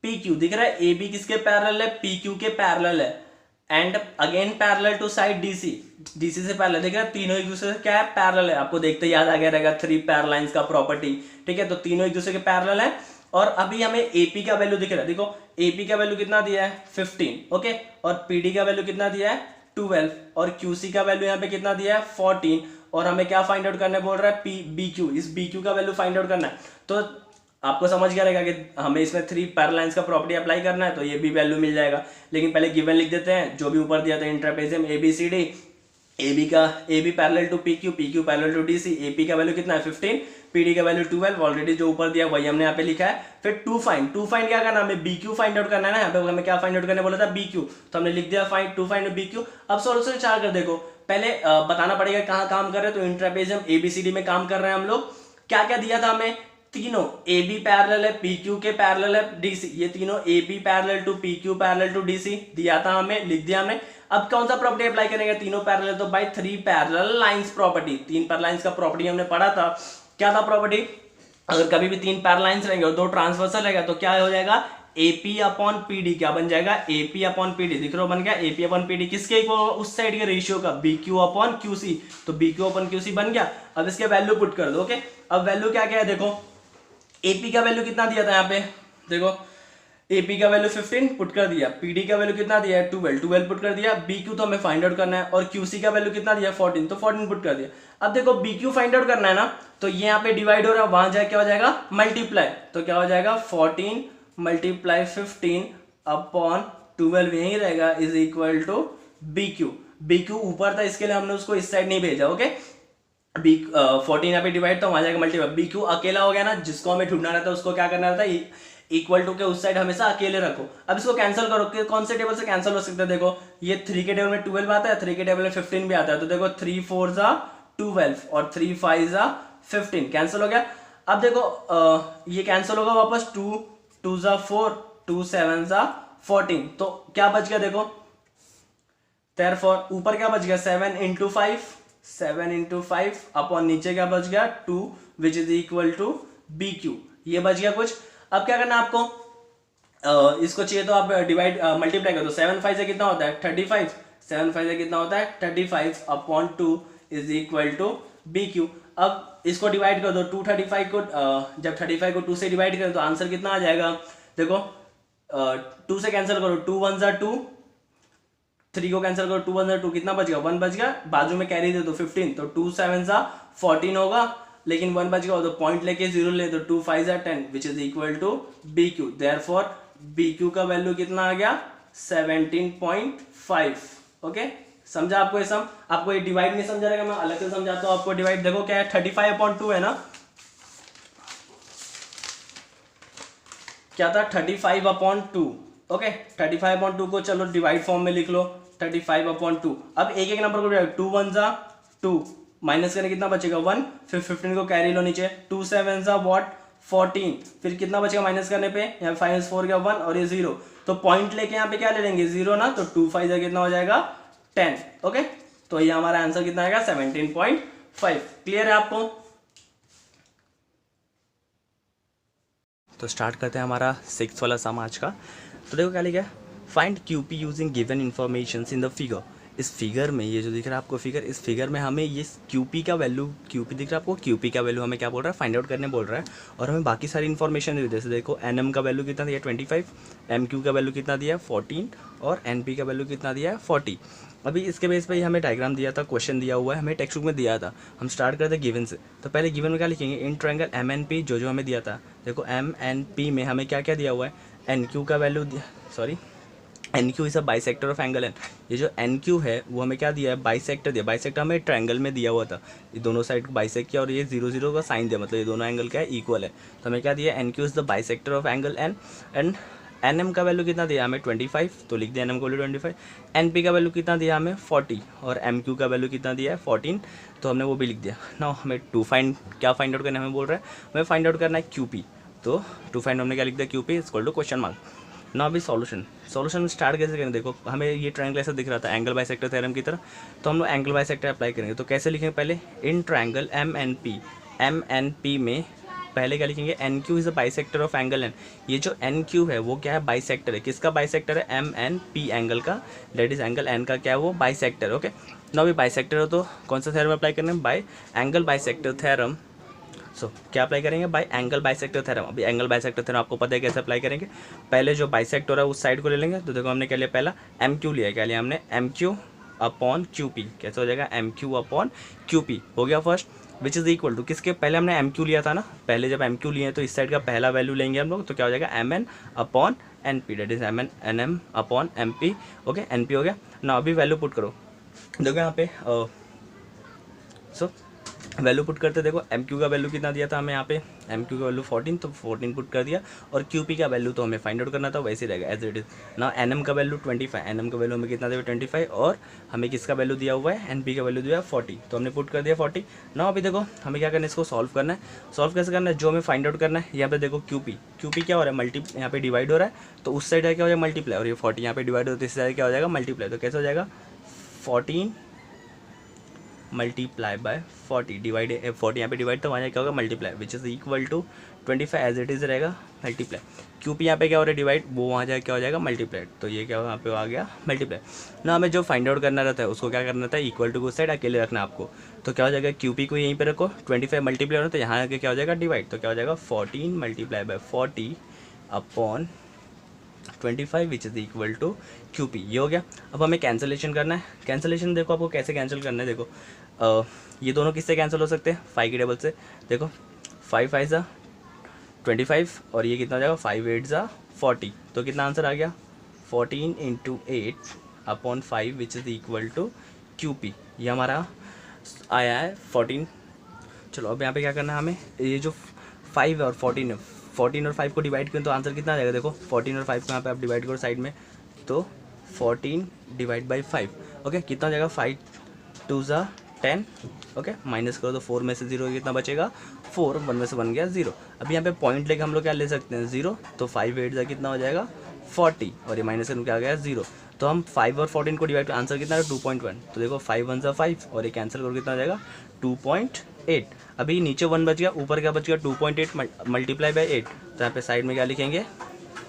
S2: P Q दिख रहा है, ए बी किसके पैरेलल है, पी क्यू के पैरेलल है। And again parallel to side DC, DC से पैरेलल, देख रहा है तीनों एक दूसरे से क्या है, पैरेलल है। आपको देखते याद आ गया रहेगा 3 पैरेलल लाइंस का प्रॉपर्टी, ठीक है। तो तीनों एक दूसरे के पैरेलल है। और अभी हमें एपी का वैल्यू दिख रहा है, देखो एपी का वैल्यू कितना दिया है 15, ओके। और पीडी का वैल्यू कितना दिया है 12, और क्यूसी का वैल्यू यहाँ पे कितना दिया है 14। और हमें क्या फाइंड आउट करना बोल रहा है, बी क्यू, इस बी क्यू का वैल्यू फाइंड आउट करना है। तो आपको समझ गया रहेगा कि हमें इसमें 3 पैरेलल लाइंस का प्रॉपर्टी अप्लाई करना है, तो ये भी वैल्यू मिल जाएगा। लेकिन पहले गिवन लिख देते हैं, जो भी ऊपर दिया था in trapezium ABCD, A B parallel to P Q parallel to DC, AP का वैल्यू कितना है 15, पीडी का वैल्यू 12, ऑलरेडी जो ऊपर दिया वही हमने यहाँ पे लिखा है। फिर टू फाइंड क्या करना, हमें बी क्यू फाइंड आउट करना है ना। यहाँ पे हमें क्या फाइंड आउट करने बोला था, बी क्यू, तो हमने लिख दिया टू फाइंड बी क्यू। अब सॉल्यूशन चार कर देखो, पहले बताना पड़ेगा कहाँ काम कर रहे हैं। तो इन ट्रेपेजियम एबीसीडी में काम कर रहे हैं हम लोग। क्या क्या दिया था हमें, तीनों ए बी पैरेलल है, पी क्यू के पैरेलल है, डीसी, ये तीनों A B parallel to P Q parallel to DC दिया था हमें, लिख दिया हमने। अब कौन सा प्रॉपर्टी अप्लाई करेंगे, तीनों पैरेलल, तो by 3 parallel lines property. 3 parallel lines का प्रॉपर्टी हमने पढ़ा था। क्या था प्रॉपर्टी, अगर कभी भी 3 पैरेलल लाइंस रहेंगे और 2 ट्रांसवर्सल रहेगा तो क्या हो जाएगा, एपी अपॉन पीडी, क्या बन जाएगा, एपी अपॉन पीडी, दिख रहा हो बन गया एपी अपॉन पीडी, किसके उस साइड के रेशियो का, बी क्यू अपॉन क्यूसी। तो बी क्यू अपॉन क्यूसी बन गया। अब इसके वैल्यू पुट कर दो, ओके। अब वैल्यू क्या क्या है देखो, एपी का वैल्यू कितना दिया था यहाँ पे, देखो एपी का वैल्यू 15 पुट कर दिया, पीडी का वैल्यू कितना दिया है 12 पुट कर दिया, बी क्यू तो हमें फाइंड आउट करना है, और क्यूसी का वैल्यू कितना दिया 14, तो 14 पुट कर दिया। अब देखो बी क्यू फाइंड आउट करना है ना, तो ये यहाँ पे डिवाइड हो रहा है, वहां जाए क्या हो जाएगा मल्टीप्लाई, तो क्या हो जाएगा 14 मल्टीप्लाई 15 अपॉन 12 यही रहेगा, is equal to B Q. B Q ऊपर था इसके लिए हमने उसको इस साइड नहीं भेजा, ओके। बी 14 यहाँ पे डिवाइड तो वहां जाएगा मल्टीप्लाई, बी क्यू अकेला हो गया ना, जिसको हमें ढूंढना रहता है उसको क्या करना रहता है, इक्वल टू के उस साइड हमेशा अकेले रखो। अब इसको कैंसिल करो कि कौन से टेबल से कैंसिल हो सकता है, देखो ये 3 के टेबल में 12 आता है, 3 के टेबल में 15 भी आता है, तो देखो 3 4 जा 12 और 3 5 जा 15 कैंसिल हो गया। अब देखो ये कैंसिल होगा वापस, 2 2 जा 4 2 7 जा 14, तो क्या बच गया देखो, therefore ऊपर क्या बच गया 7 into 5 अपॉन नीचे क्या बच गया 2 which is equal to B Q, ये बच गया कुछ। अब क्या करना है आपको, इसको चाहिए तो आप डिवाइड मल्टीप्लाई करो, तो 7 5 से कितना होता है 35, 7 5 से कितना होता है 35 upon 2 is equal to B Q. अब इसको डिवाइड कर दो, 235 को जब 35 को 2 से डिवाइड करें तो आंसर कितना आ जाएगा, देखो 2 से कैंसिल करो, 2 1 जा 2, 3 को कैंसिल करो, 2 1 जा 2, कितना बच गया 1 बच गया, बाजू में कैरी दे दो 15, तो 2 7 जा 14 होगा, लेकिन 1 बच गया तो पॉइंट लेके 0 ले, तो 2 5 जा 10 which is equal to B Q. Therefore B Q का वैल्यू कितना आ गया 17.5, ओके। समझा आपको ये सम, आपको ये डिवाइड नहीं समझा रहेगा, मैं अलग से समझाता हूँ आपको। डिवाइड देखो क्या है 35/2 है ना, क्या था 35/2, ओके। 35/2 को चलो डिवाइड फॉर्म में लिख लो, 35/2। अब एक एक नंबर को डिवाइड, 2 1 जा 2, माइनस करने कितना बचेगा 1, फिर 15 को कैरी लो नीचे, 2 7 जा व्हाट 14, फिर कितना बचेगा माइनस करने पे, यहाँ 5 4 गया 1 और ये 0, तो पॉइंट लेके यहाँ पे क्या ले लेंगे 0 ना, तो 2 5 जा कितना हो जाएगा 10, ओके। तो ये हमारा आंसर कितना आएगा 17.5। क्लियर है आपको। तो स्टार्ट करते हैं हमारा 6th वाला सम आज का। तो देखो क्या लिखा है, find QP using given information in the figure, इस फिगर में ये जो दिख रहा है आपको फिगर, इस फिगर में हमें ये QP का वैल्यू, QP दिख रहा है आपको, QP का वैल्यू हमें क्या बोल रहा है, फाइंड आउट करने बोल रहा है। और हमें बाकी सारी इन्फॉर्मेशन दे, जैसे देखो NM का वैल्यू कितना दिया 25, MQ का वैल्यू कितना दिया 14 और NP का वैल्यू कितना दिया है 40। अभी इसके बेस पे ही हमें डायग्राम दिया था, क्वेश्चन दिया हुआ है, हमें टेक्स्ट बुक में दिया था। हम स्टार्ट करते हैं गिवन से। तो पहले गिवन में क्या लिखेंगे, इन ट्रायंगल MNP जो हमें दिया था। देखो MNP में हमें क्या क्या दिया हुआ है, NQ का value sorry NQ is a bisector of angle N. ये जो NQ है वो हमें क्या दिया है, बाइसेक्टर दिया। बाइसेक्टर हमें ट्रायंगल में दिया हुआ था, ये दोनों साइड को बाइसेक्ट किया और ये 0 0 का साइन दिया, मतलब ये दोनों एंगल क्या है, इक्वल है। तो हमें क्या दिया, NQ is the bisector of angle N. And NM का वैल्यू कितना दिया हमें 25, तो लिख दिया NM का वैल्यू 25। NP का वैल्यू कितना दिया हमें 40 और MQ का वैल्यू कितना दिया है 14, तो हमने वो भी लिख दिया। नाउ हमें क्या फाइंड आउट करना है, हमें बोल रहा है हमें फाइंड आउट करना है QP। तो टू फाइंड हमने क्या लिख दिया, QP is equal to question mark. ना अभी सॉल्यूशन स्टार्ट कैसे करेंगे, देखो हमें ये ट्रायंगल ऐसा दिख रहा था एंगल बाइसेक्टर थ्योरम की तरह, तो हम लोग एंगल बाइसेक्टर अप्लाई करेंगे। तो कैसे लिखेंगे, पहले इन ट्रायंगल MNP में पहले क्या लिखेंगे, NQ is a bisector of angle N. ये जो NQ है वो क्या है, बाइसेक्टर है। किसका बाइसेक्टर है, MNP एंगल का, दैट इज एंगल एन का क्या है वो बाइसेक्टर। ओके, ना अभी बाइसेक्टर हो तो कौन सा थ्योरम अप्लाई करना है, बाय एंगल बाइसेक्टर थ्योरम। सो क्या अप्लाई करेंगे, बाय एंगल बाइसेक्टर थ्योरम। अभी एंगल बाइसेक्टर थ्योरम आपको पता है कैसे अप्लाई करेंगे, पहले जो बाइसेक्ट हो रहा है उस साइड को ले लेंगे। तो देखो हमने क्या लिया, पहला MQ लिया, क्या लिया हमने MQ अपॉन QP। कैसे हो जाएगा, MQ अपॉन QP हो गया first, which is equal to किसके, पहले हमने MQ लिया था ना, पहले जब MQ लिए तो इस साइड का पहला वैल्यू लेंगे हम लोग, तो क्या हो जाएगा MN upon NP, that is NM upon MP। Okay, NP हो गया ना। अभी वैल्यू पुट करो, देखो यहाँ पे वैल्यू पुट करते, देखो MQ का वैल्यू कितना दिया था हमें यहाँ पे, MQ का वैल्यू 14, तो 14 पुट कर दिया। और QP का वैल्यू तो हमें फाइंड आउट करना था, वैसे ही रहेगा एज इट इज ना। NM का वैल्यू 25, NM का वैल्यू हमें कितना दिया 25, और हमें किसका वैल्यू दिया हुआ है, NP का वैल्यू दिया है 40, तो हमने पुट कर दिया 40 ना। अभी देखो हमें क्या करना है, इसको सॉल्व करना है। सॉल्व कैसे करना है, जो हमें फाइंड आउट करना है, यहाँ पे देखो QP क्या हो रहा है, यहाँ पे डिवाइड हो रहा है, तो उस साइड क्या हो जाएगा मल्टीप्लाई, और ये 40 यहाँ पे डिवाइड हो रहा है, तो इस साइड क्या हो जाएगा मल्टीप्लाई। तो कैसे हो जाएगा 14 मल्टीप्लाई बाय 40 डिवाइड 40 यहाँ पे डिवाइड, तो वहाँ क्या होगा multiply, which is equal to 25 as it is रहेगा मल्टीप्लाई। QP यहाँ पे क्या हो रहा है डिवाइड, वो वहाँ जाए क्या हो जाएगा मल्टीप्लाई, तो ये क्या यहाँ पे आ गया मल्टीप्लाई ना। हमें जो फाइंड आउट करना रहता है उसको क्या करना था, इक्वल टू को साइड अकेले रखना आपको। तो क्या हो जाएगा, QP को यहीं पे रखो, 25 मल्टीप्लाई हो, तो यहाँ आके क्या हो जाएगा डिवाइड, तो क्या हो जाएगा 14 multiply by 40 upon 25 which is equal to QP। ये हो गया। अब हमें कैंसलेशन करना है। कैंसलेशन देखो आपको कैसे कैंसिल करना है, देखो ये दोनों किससे कैंसिल हो सकते हैं, 5 की टेबल से। देखो 5 5 ज़ा 25 और ये कितना हो जाएगा 5 8 ज़ा 40, तो कितना आंसर आ गया 14 × 8 upon 5 which is equal to QP। ये हमारा आया है 14। चलो अब यहाँ पे क्या करना है हमें, ये जो 5 और 14 है, 14 और 5 को डिवाइड करें तो आंसर कितना आ जाएगा, देखो 14 और 5 को यहाँ पे आप डिवाइड करो साइड में, तो 14 डिवाइड बाई 5। ओके, कितना हो जाएगा 5 2 ज़ा 10। ओके, माइनस करो तो 4 में से 0 कितना बचेगा 4, 1 में से 1 गया 0। अभी यहाँ पे पॉइंट लेके हम लोग क्या ले सकते हैं 0, तो 5 8 ज़ा कितना हो जाएगा 40, और ये माइनस करके आ गया 0। तो हम 5 और 14 को डिवाइड, आंसर कितना है 2.1, तो देखो 5 1 ज़ा 5 और ये कैंसिल करो कितना हो जाएगा 2.8। अभी नीचे 1 बच गया, ऊपर क्या बच गया 2.8 मल्टीप्लाई बाई 8, तो यहाँ पे साइड में क्या लिखेंगे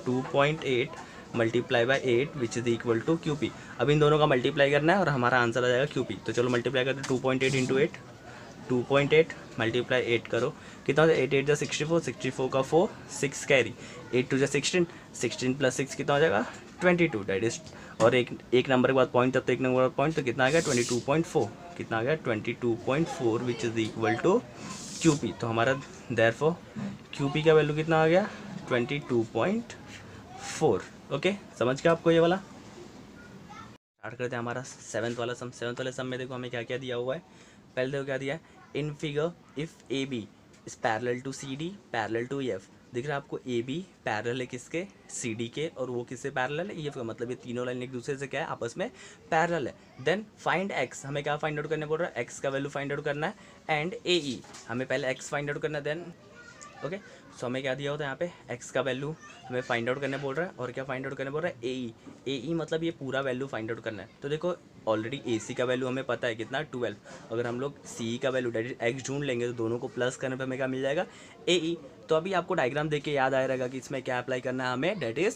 S2: 2.8 multiply by 8 which is equal to QP। अब इन दोनों का मल्टीप्लाई करना है और हमारा आंसर आ जाएगा QP। तो चलो मल्टीप्लाई करते हैं 2.8 × 8, 2.8 मल्टीप्लाई 8 करो, कितना हो जाएगा 8 8 ज़ा 64, 64 का 4 6 कैरी, 8 2 ज़ा 16, 16 + 6 कितना हो जाएगा 22, दैट इज, और एक नंबर के बाद पॉइंट, तब तो एक नंबर के बाद पॉइंट, तो कितना आ गया 22.4, कितना आ गया 22.4 which is equal to QP। तो हमारा देयरफॉर QP का वैल्यू कितना आ गया 22.4। ओके, समझ गया आपको ये वाला। स्टार्ट करते हैं हमारा 7th वाला सम। 7th वाले सम में देखो हमें क्या क्या दिया हुआ है। पहले देखो क्या दिया है, in figure if AB is parallel to CD parallel to EF। दिख रहा है आपको AB पैरेलल है किसके, CD के, और वो किससे पैरेलल है, EF का, मतलब ये तीनों लाइन एक दूसरे से क्या है आपस में पैरेलल है। देन फाइंड X, हमें क्या फाइंड आउट करने बोल रहा है, X का वैल्यू फाइंड आउट करना है, एंड AE हमें पहले X फाइंड आउट करना है। देन ओके, सो हमें क्या दिया होता है यहाँ पे X का वैल्यू हमें फाइंड आउट करने बोल रहा है, और क्या फाइंड आउट करने बोल रहा है AE मतलब ये पूरा वैल्यू फाइंड आउट करना है। तो देखो ऑलरेडी AC का वैल्यू हमें पता है कितना 12, अगर हम लोग CE का वैल्यू डेट X ढूंढ लेंगे तो दोनों को प्लस करने पर हमें क्या मिल जाएगा AE। तो अभी आपको डायग्राम देख के याद आया रहेगा कि इसमें क्या अप्लाई करना है हमें, that is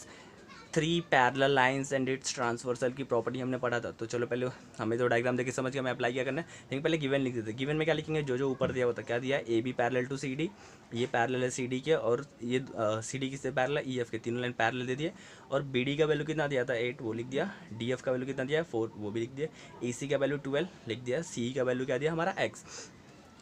S2: three parallel lines and it's transversal की प्रॉपर्टी हमने पढ़ा था। तो चलो पहले हमें तो डायग्राम देख के समझ के हमें अप्लाई क्या करना है, लेकिन पहले गिवन लिख देते। गिवन में क्या लिखेंगे, जो जो ऊपर दिया होता, क्या दिया है, A B parallel to C D, ये पैरेलल है सी डी के, और ये सी डी किससे पैरेलल है, ई एफ के, तीनों लाइन पैरेलल दे दिए। और बी डी का वैल्यू कितना दिया था 8, वो लिख दिया। डी एफ का वैल्यू कितना दिया है 4, वो भी लिख दिया। ए सी का वैल्यू 12 लिख दिया। सी का वैल्यू क्या दिया हमारा x।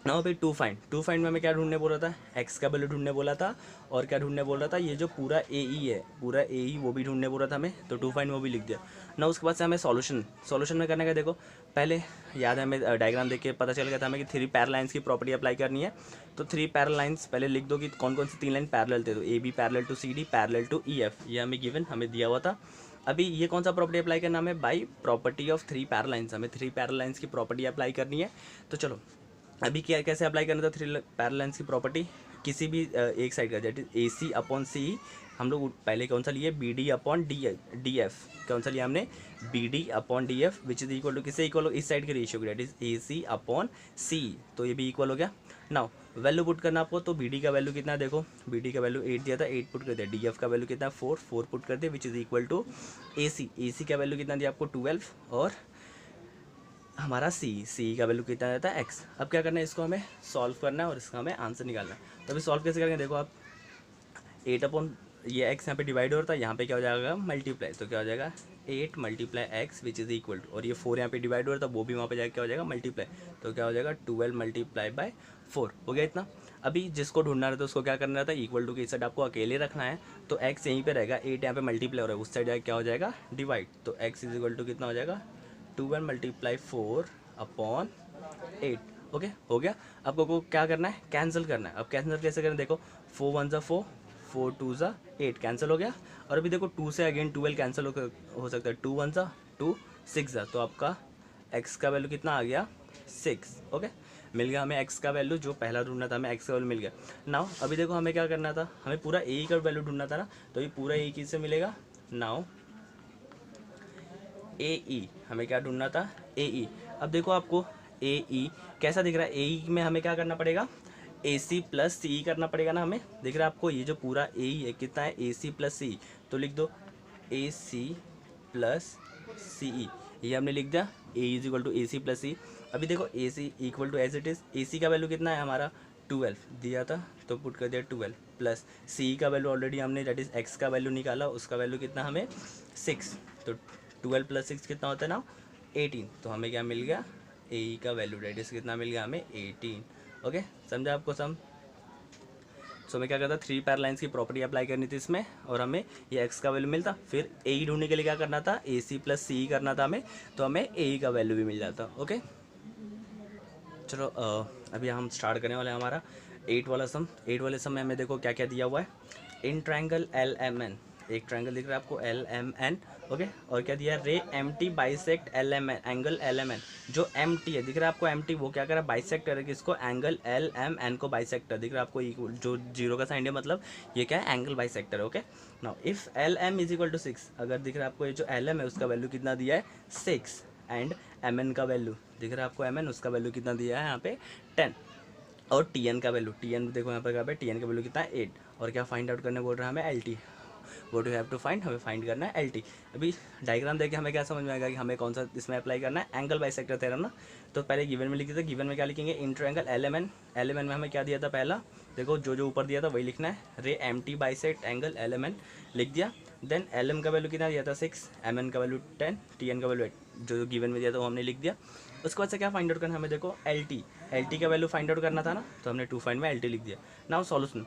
S2: नाउ भाई टू फाइंड में हमें क्या ढूंढने बोला था, x का वैल्यू ढूंढने बोला था, और क्या ढूंढने बोल रहा था, ये जो पूरा ए ई है, पूरा ए ई वो भी ढूंढने बोला था हमें। तो टू फाइंड वो भी लिख दिया ना। उसके बाद से हमें सॉल्यूशन में करने का, देखो पहले याद है हमें डायग्राम देख के पता चल गया था हमें कि थ्री पैरेलल लाइंस की प्रॉपर्टी अप्लाई करनी है। तो थ्री पैरेलल लाइंस पहले लिख दो कि कौन कौन सी तीन लाइन पैरेलल थे। तो A B parallel to C D, parallel to E F, ये हमें गिवन हमें दिया हुआ था। अभी ये कौन सा प्रॉपर्टी अप्लाई करना है, by property of three parallel lines, हमें थ्री पैरेलल लाइंस की प्रॉपर्टी अप्लाई करनी है। तो चलो अभी क्या कैसे अप्लाई करना था थ्री पैरेलल लाइंस की प्रॉपर्टी, किसी भी एक साइड का, that is A C upon C, हम लोग पहले कौन सा लिए, B D upon D F, कौन सा लिया हमने, B D upon D F, which is equal to किससे इक्वल हो, इस साइड के रेशियो की, that is A C upon C, तो ये भी इक्वल हो गया। नाउ वैल्यू पुट करना आपको, तो बी डी का वैल्यू कितना, देखो बी डी का वैल्यू 8 दिया था, 8 पुट कर दिया। डी एफ का वैल्यू कितना 4 पुट कर दिया, विच is equal to A C का वैल्यू कितना दिया आपको 12, और हमारा सी का वैल्यू कितना रहता है x। अब क्या करना है, इसको हमें सॉल्व करना है और इसका हमें आंसर निकालना है। तो अभी सॉल्व कैसे करेंगे, देखो आप 8 अपॉन ये x यहाँ पे डिवाइड होता है, यहाँ पे क्या हो जाएगा मल्टीप्लाई, तो क्या हो जाएगा 8 multiply x which is equal to, और ये 4 यहाँ पे डिवाइड हो रहा था, वो भी वहाँ पे जाकर क्या हो जाएगा मल्टीप्लाई, तो क्या हो जाएगा 12 मल्टीप्लाई बाय 4, हो गया इतना। अभी जिसको ढूंढना रहता है उसको क्या करना रहता है, इक्वल टू की साइड आपको अकेले रखना है, तो x यहीं पे रहेगा, 8 यहाँ पे मल्टीप्लाई हो रहा है, उस साइड जाकर क्या हो जाएगा डिवाइड, तो x इज इक्वल टू कितना हो जाएगा 12 मल्टीप्लाई 4 अपॉन 8, ओके हो गया। आपको को क्या करना है, कैंसिल करना है। अब कैंसिल कैसे करें, देखो 4 1 ज़ा 4, 4 2 ज़ा 8, कैंसिल हो गया। और अभी देखो 2 से अगेन 12 कैंसिल हो सकता है, 2 1 ज़ा 2, 6 ज़ा, तो आपका x का वैल्यू कितना आ गया 6, ओके मिल गया हमें x का वैल्यू, जो पहला ढूंढना था हमें x का वैल्यू मिल गया। नाउ अभी देखो हमें क्या करना था, हमें पूरा ए का वैल्यू ढूंढना था ना, तो ये पूरा ए किससे मिलेगा, नाउ ए ई, हमें क्या ढूंढना था ए ई। अब देखो आपको ए ई कैसा दिख रहा है, ए ई में हमें क्या करना पड़ेगा, ए सी प्लस सी ई करना पड़ेगा ना हमें। दिख रहा है आपको ये जो पूरा ए ई है कितना है, ए सी प्लस सी, तो लिख दो ए सी प्लस सी ई, ये हमने लिख दिया, A is equal to A C plus C. अभी देखो A C equal to as it is, A C का वैल्यू कितना है हमारा 12 दिया था, तो पुट कर दिया 12 प्लस सी का वैल्यू ऑलरेडी हमने दैट इज़ एक्स का वैल्यू निकाला, उसका वैल्यू कितना हमें 6, तो 12 प्लस 6 कितना होता है ना 18, तो हमें क्या मिल गया ए का वैल्यू दैट इज़ कितना मिल गया हमें 18, ओके समझा आपको सम। सो हमें क्या करता, थ्री पैरेलल लाइंस की प्रॉपर्टी अप्लाई करनी थी इसमें, और हमें ये एक्स का वैल्यू मिलता, फिर ए ई ढूंढने के लिए क्या करना था, ए सी प्लस सी करना था हमें, तो हमें ए ई का वैल्यू भी मिल जाता, ओके। चलो अभी हम स्टार्ट करने वाले हैं हमारा 8 वाला सम। 8 वाले सम में हमें देखो क्या क्या दिया हुआ है, in triangle L M N, एक ट्रायंगल दिख रहा है आपको एल एम एन, ओके, और क्या दिया है, ray M T bisect L M N, angle L M N, जो एम टी है दिख रहा है आपको एम टी, वो क्या कर रहा है बाइसेक्टर है किसको, एंगल एल एम एन को बाइसेक्टर दिख रहा है आपको, इक्वल जो जीरो का साइन है मतलब ये क्या है angle bisector, okay. Now if L M is equal to 6, अगर दिख रहा है आपको ये जो एल एम है उसका वैल्यू कितना दिया है 6, एंड एम एन का वैल्यू दिख रहा है आपको एम एन, उसका वैल्यू कितना दिया है यहाँ पे 10, और टी एन का वैल्यू, टी एन देखो यहाँ पर क्या पे टी एन का वैल्यू कितना है 8, और क्या फाइंड आउट करने बोल रहा है हमें L T, what you have to find, हमें फाइंड करना है एल टी। अभी डायग्राम देख के हमें क्या समझ में आएगा कि हमें कौन सा इसमें अप्लाई करना है, एंगल बाइसेक्टर थ्योरम ना। तो पहले गिवन में लिख देते, गिवन में क्या लिखेंगे, in triangle L M N, L M N में हमें क्या दिया था पहला, देखो जो जो ऊपर दिया था वही लिखना है, ray M T bisect angle L M N लिख दिया, देन एल एम का वैल्यू कितना दिया था 6, एम एन का वैल्यू 10, टी एन का वैल्यू 8, जो गिवन में दिया था वो हमने लिख दिया। उसके बाद से क्या फाइंड आउट करना हमें, देखो एल टी का वैल्यू फाइंड आउट करना था ना, तो हमने टू फाइंड में एल टी लिख दिया। नाउ सॉल्यूशन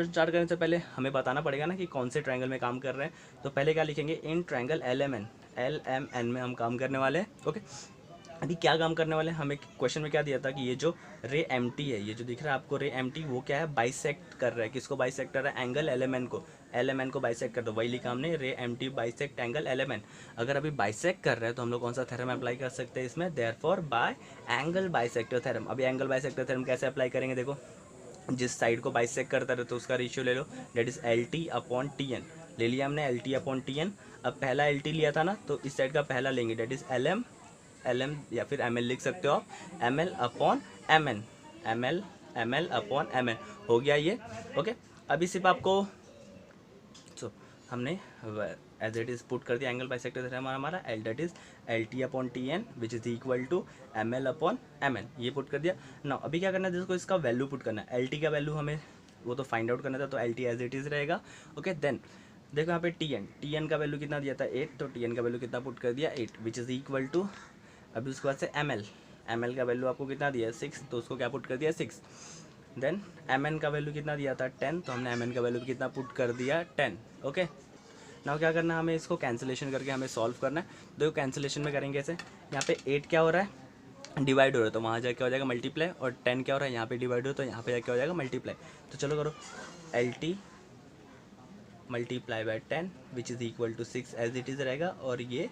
S2: स्टार्ट करने से पहले हमें बताना पड़ेगा ना कि कौन से ट्रायंगल में काम कर रहे हैं, तो पहले क्या लिखेंगे, in triangle L M N में हम काम करने वाले हैं, ओके। अभी क्या काम करने वाले हैं, हमें क्वेश्चन में क्या दिया था कि ये जो रे एम टी है, ये जो दिख रहा है आपको रे एम टी, वो क्या है बाइसेक्ट कर रहा है, किसको बाइसेक्ट कर रहा है, एंगल एल एम एन को बाइसेक्ट कर दो, वही लिखा हमने, ray M T bisect angle L M N. अगर अभी बाइसेक्ट कर रहे हैं तो हम लोग कौन सा थ्योरम अप्लाई कर सकते हैं इसमें, therefore by angle bisector theorem. अभी एंगल बाइसेक्टर थ्योरम कैसे अप्लाई करेंगे, देखो जिस साइड को बाइसेक्ट करता रहे तो उसका रेशियो ले लो, that is L T upon T N, ले लिया हमने L T upon T N. अब पहला एल टी लिया था ना, तो इस साइड का पहला लेंगे, डेट इज एल एम या फिर एम एल लिख सकते हो आप, M L upon M N, M L upon M N, हो गया ये, ओके। अभी सिर्फ आपको हमने एज इट इज़ पुट कर दिया एंगल बाइसेक्टर थ्योरम हमारा L that is L T upon T N which is equal to M L upon M N, ये पुट कर दिया ना। अभी क्या करना है, जिसको इसका वैल्यू पुट करना है, एल टी का वैल्यू हमें वो तो फाइंड आउट करना था, तो L T as it is रहेगा। ओके देन देखो यहाँ पे टी एन का वैल्यू कितना दिया था 8, तो टी एन का वैल्यू कितना पुट कर दिया 8 विच इज़ इक्वल टू, अभी उसके बाद से एम एल का वैल्यू आपको कितना दिया 6, तो उसको क्या पुट कर दिया 6। देन एम एन का वैल्यू कितना दिया था 10, तो हमने एम एन का वैल्यू कितना पुट कर दिया 10। ओके नाउ क्या करना है, हमें इसको कैंसिलेशन करके हमें सॉल्व करना है। देखो कैंसिलेशन में करेंगे ऐसे, यहाँ पे 8 क्या हो रहा है डिवाइड हो रहा है, तो वहाँ जाके क्या हो जाएगा मल्टीप्लाई, और 10 क्या हो रहा है यहाँ पे डिवाइड हो, तो यहाँ पे जाके क्या हो जाएगा मल्टीप्लाई। तो चलो करो L T multiply by 10 which is equal to 6 as it is रहेगा, और ये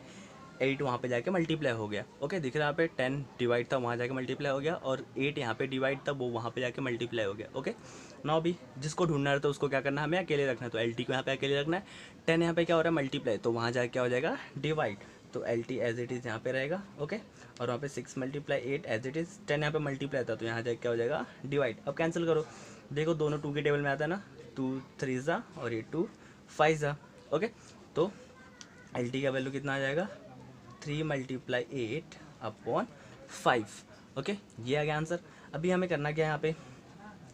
S2: 8 वहाँ पे जाके मल्टीप्लाई हो गया। ओके दिख रहा है यहाँ पे 10 डिवाइड था वहाँ जाके मल्टीप्लाई हो गया, और 8 यहाँ पे डिवाइड था वो वहाँ पे जाके मल्टीप्लाई हो गया। ओके नाउ अभी जिसको ढूंढना है तो उसको क्या करना है, हमें अकेले रखना है, तो एल टी को यहाँ पे अकेले रखना है। 10 यहाँ पे क्या हो रहा है मल्टीप्लाई, तो वहाँ जाके क्या हो जाएगा डिवाइड, तो L T as it is यहाँ पे रहेगा। ओके और वहाँ पे 6 मल्टीप्लाई 8 एज इट इज़, 10 यहाँ पे मल्टीप्लाई था तो यहाँ जाके क्या हो जाएगा डिवाइड। अब कैंसिल करो, देखो दोनों 2 के टेबल में आता है ना, 2 3 ज़ा और ये 2 5 ज़ा। ओके तो एल टी का वैल्यू कितना आ जाएगा 3 मल्टीप्लाई 8 अपॉन 5। ओके ये आ गया आंसर। अभी हमें करना क्या है, यहाँ पे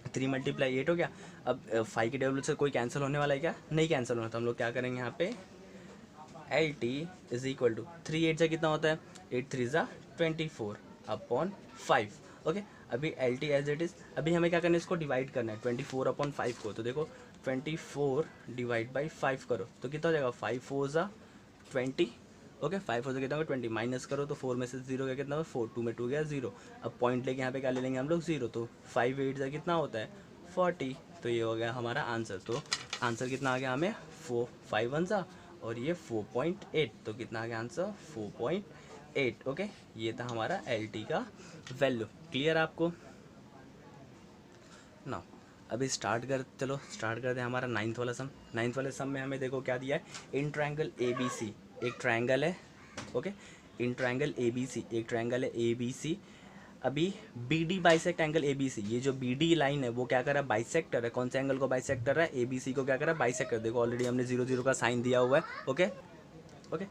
S2: 3 मल्टीप्लाई 8 हो गया। अब 5 के टेबल से कोई कैंसिल होने वाला है क्या, नहीं कैंसिल होना, तो हम लोग क्या करेंगे यहाँ पे L T is equal to 3 8 से कितना होता है 8 3 ज़ा 24 अपॉन 5। ओके अभी L T as it is, अभी हमें क्या करना है इसको डिवाइड करना है 24 अपॉन 5 को, तो देखो 24 डिवाइड बाई 5 करो तो कितना हो जाएगा 5 4 ज़ा 20। ओके 5 4 से कितना होगा 20, माइनस करो तो 4 में से 0 गया कितना होगा 4, 2 में 2 गया 0। अब पॉइंट लेके यहाँ पे क्या ले लेंगे हम लोग 0, तो 5 8 से कितना होता है 40, तो ये हो गया हमारा आंसर। तो आंसर कितना आ गया हमें 4 5 1 सा और ये 4.8, तो कितना आ गया आंसर 4.8। ओके ये था हमारा एल टी का वैल्यू। क्लियर आपको ना। अभी स्टार्ट करते हैं हमारा 9th वाला सम। 9th वाले सम में हमें देखो क्या दिया है, in triangle A B C, एक ट्रायंगल है। Okay in triangle A B C, एक ट्रायंगल है ए बी सी। अभी B D bisect angle A B C, ये जो बी डी लाइन है वो क्या कर रहा है बाइसेक्टर है, कौन से एंगल को बाइसेक्ट कर रहा है ए बी सी को क्या कर रहा है बाइसेक्टर। देखो ऑलरेडी हमने 0 0 का साइन दिया हुआ है। ओके ओके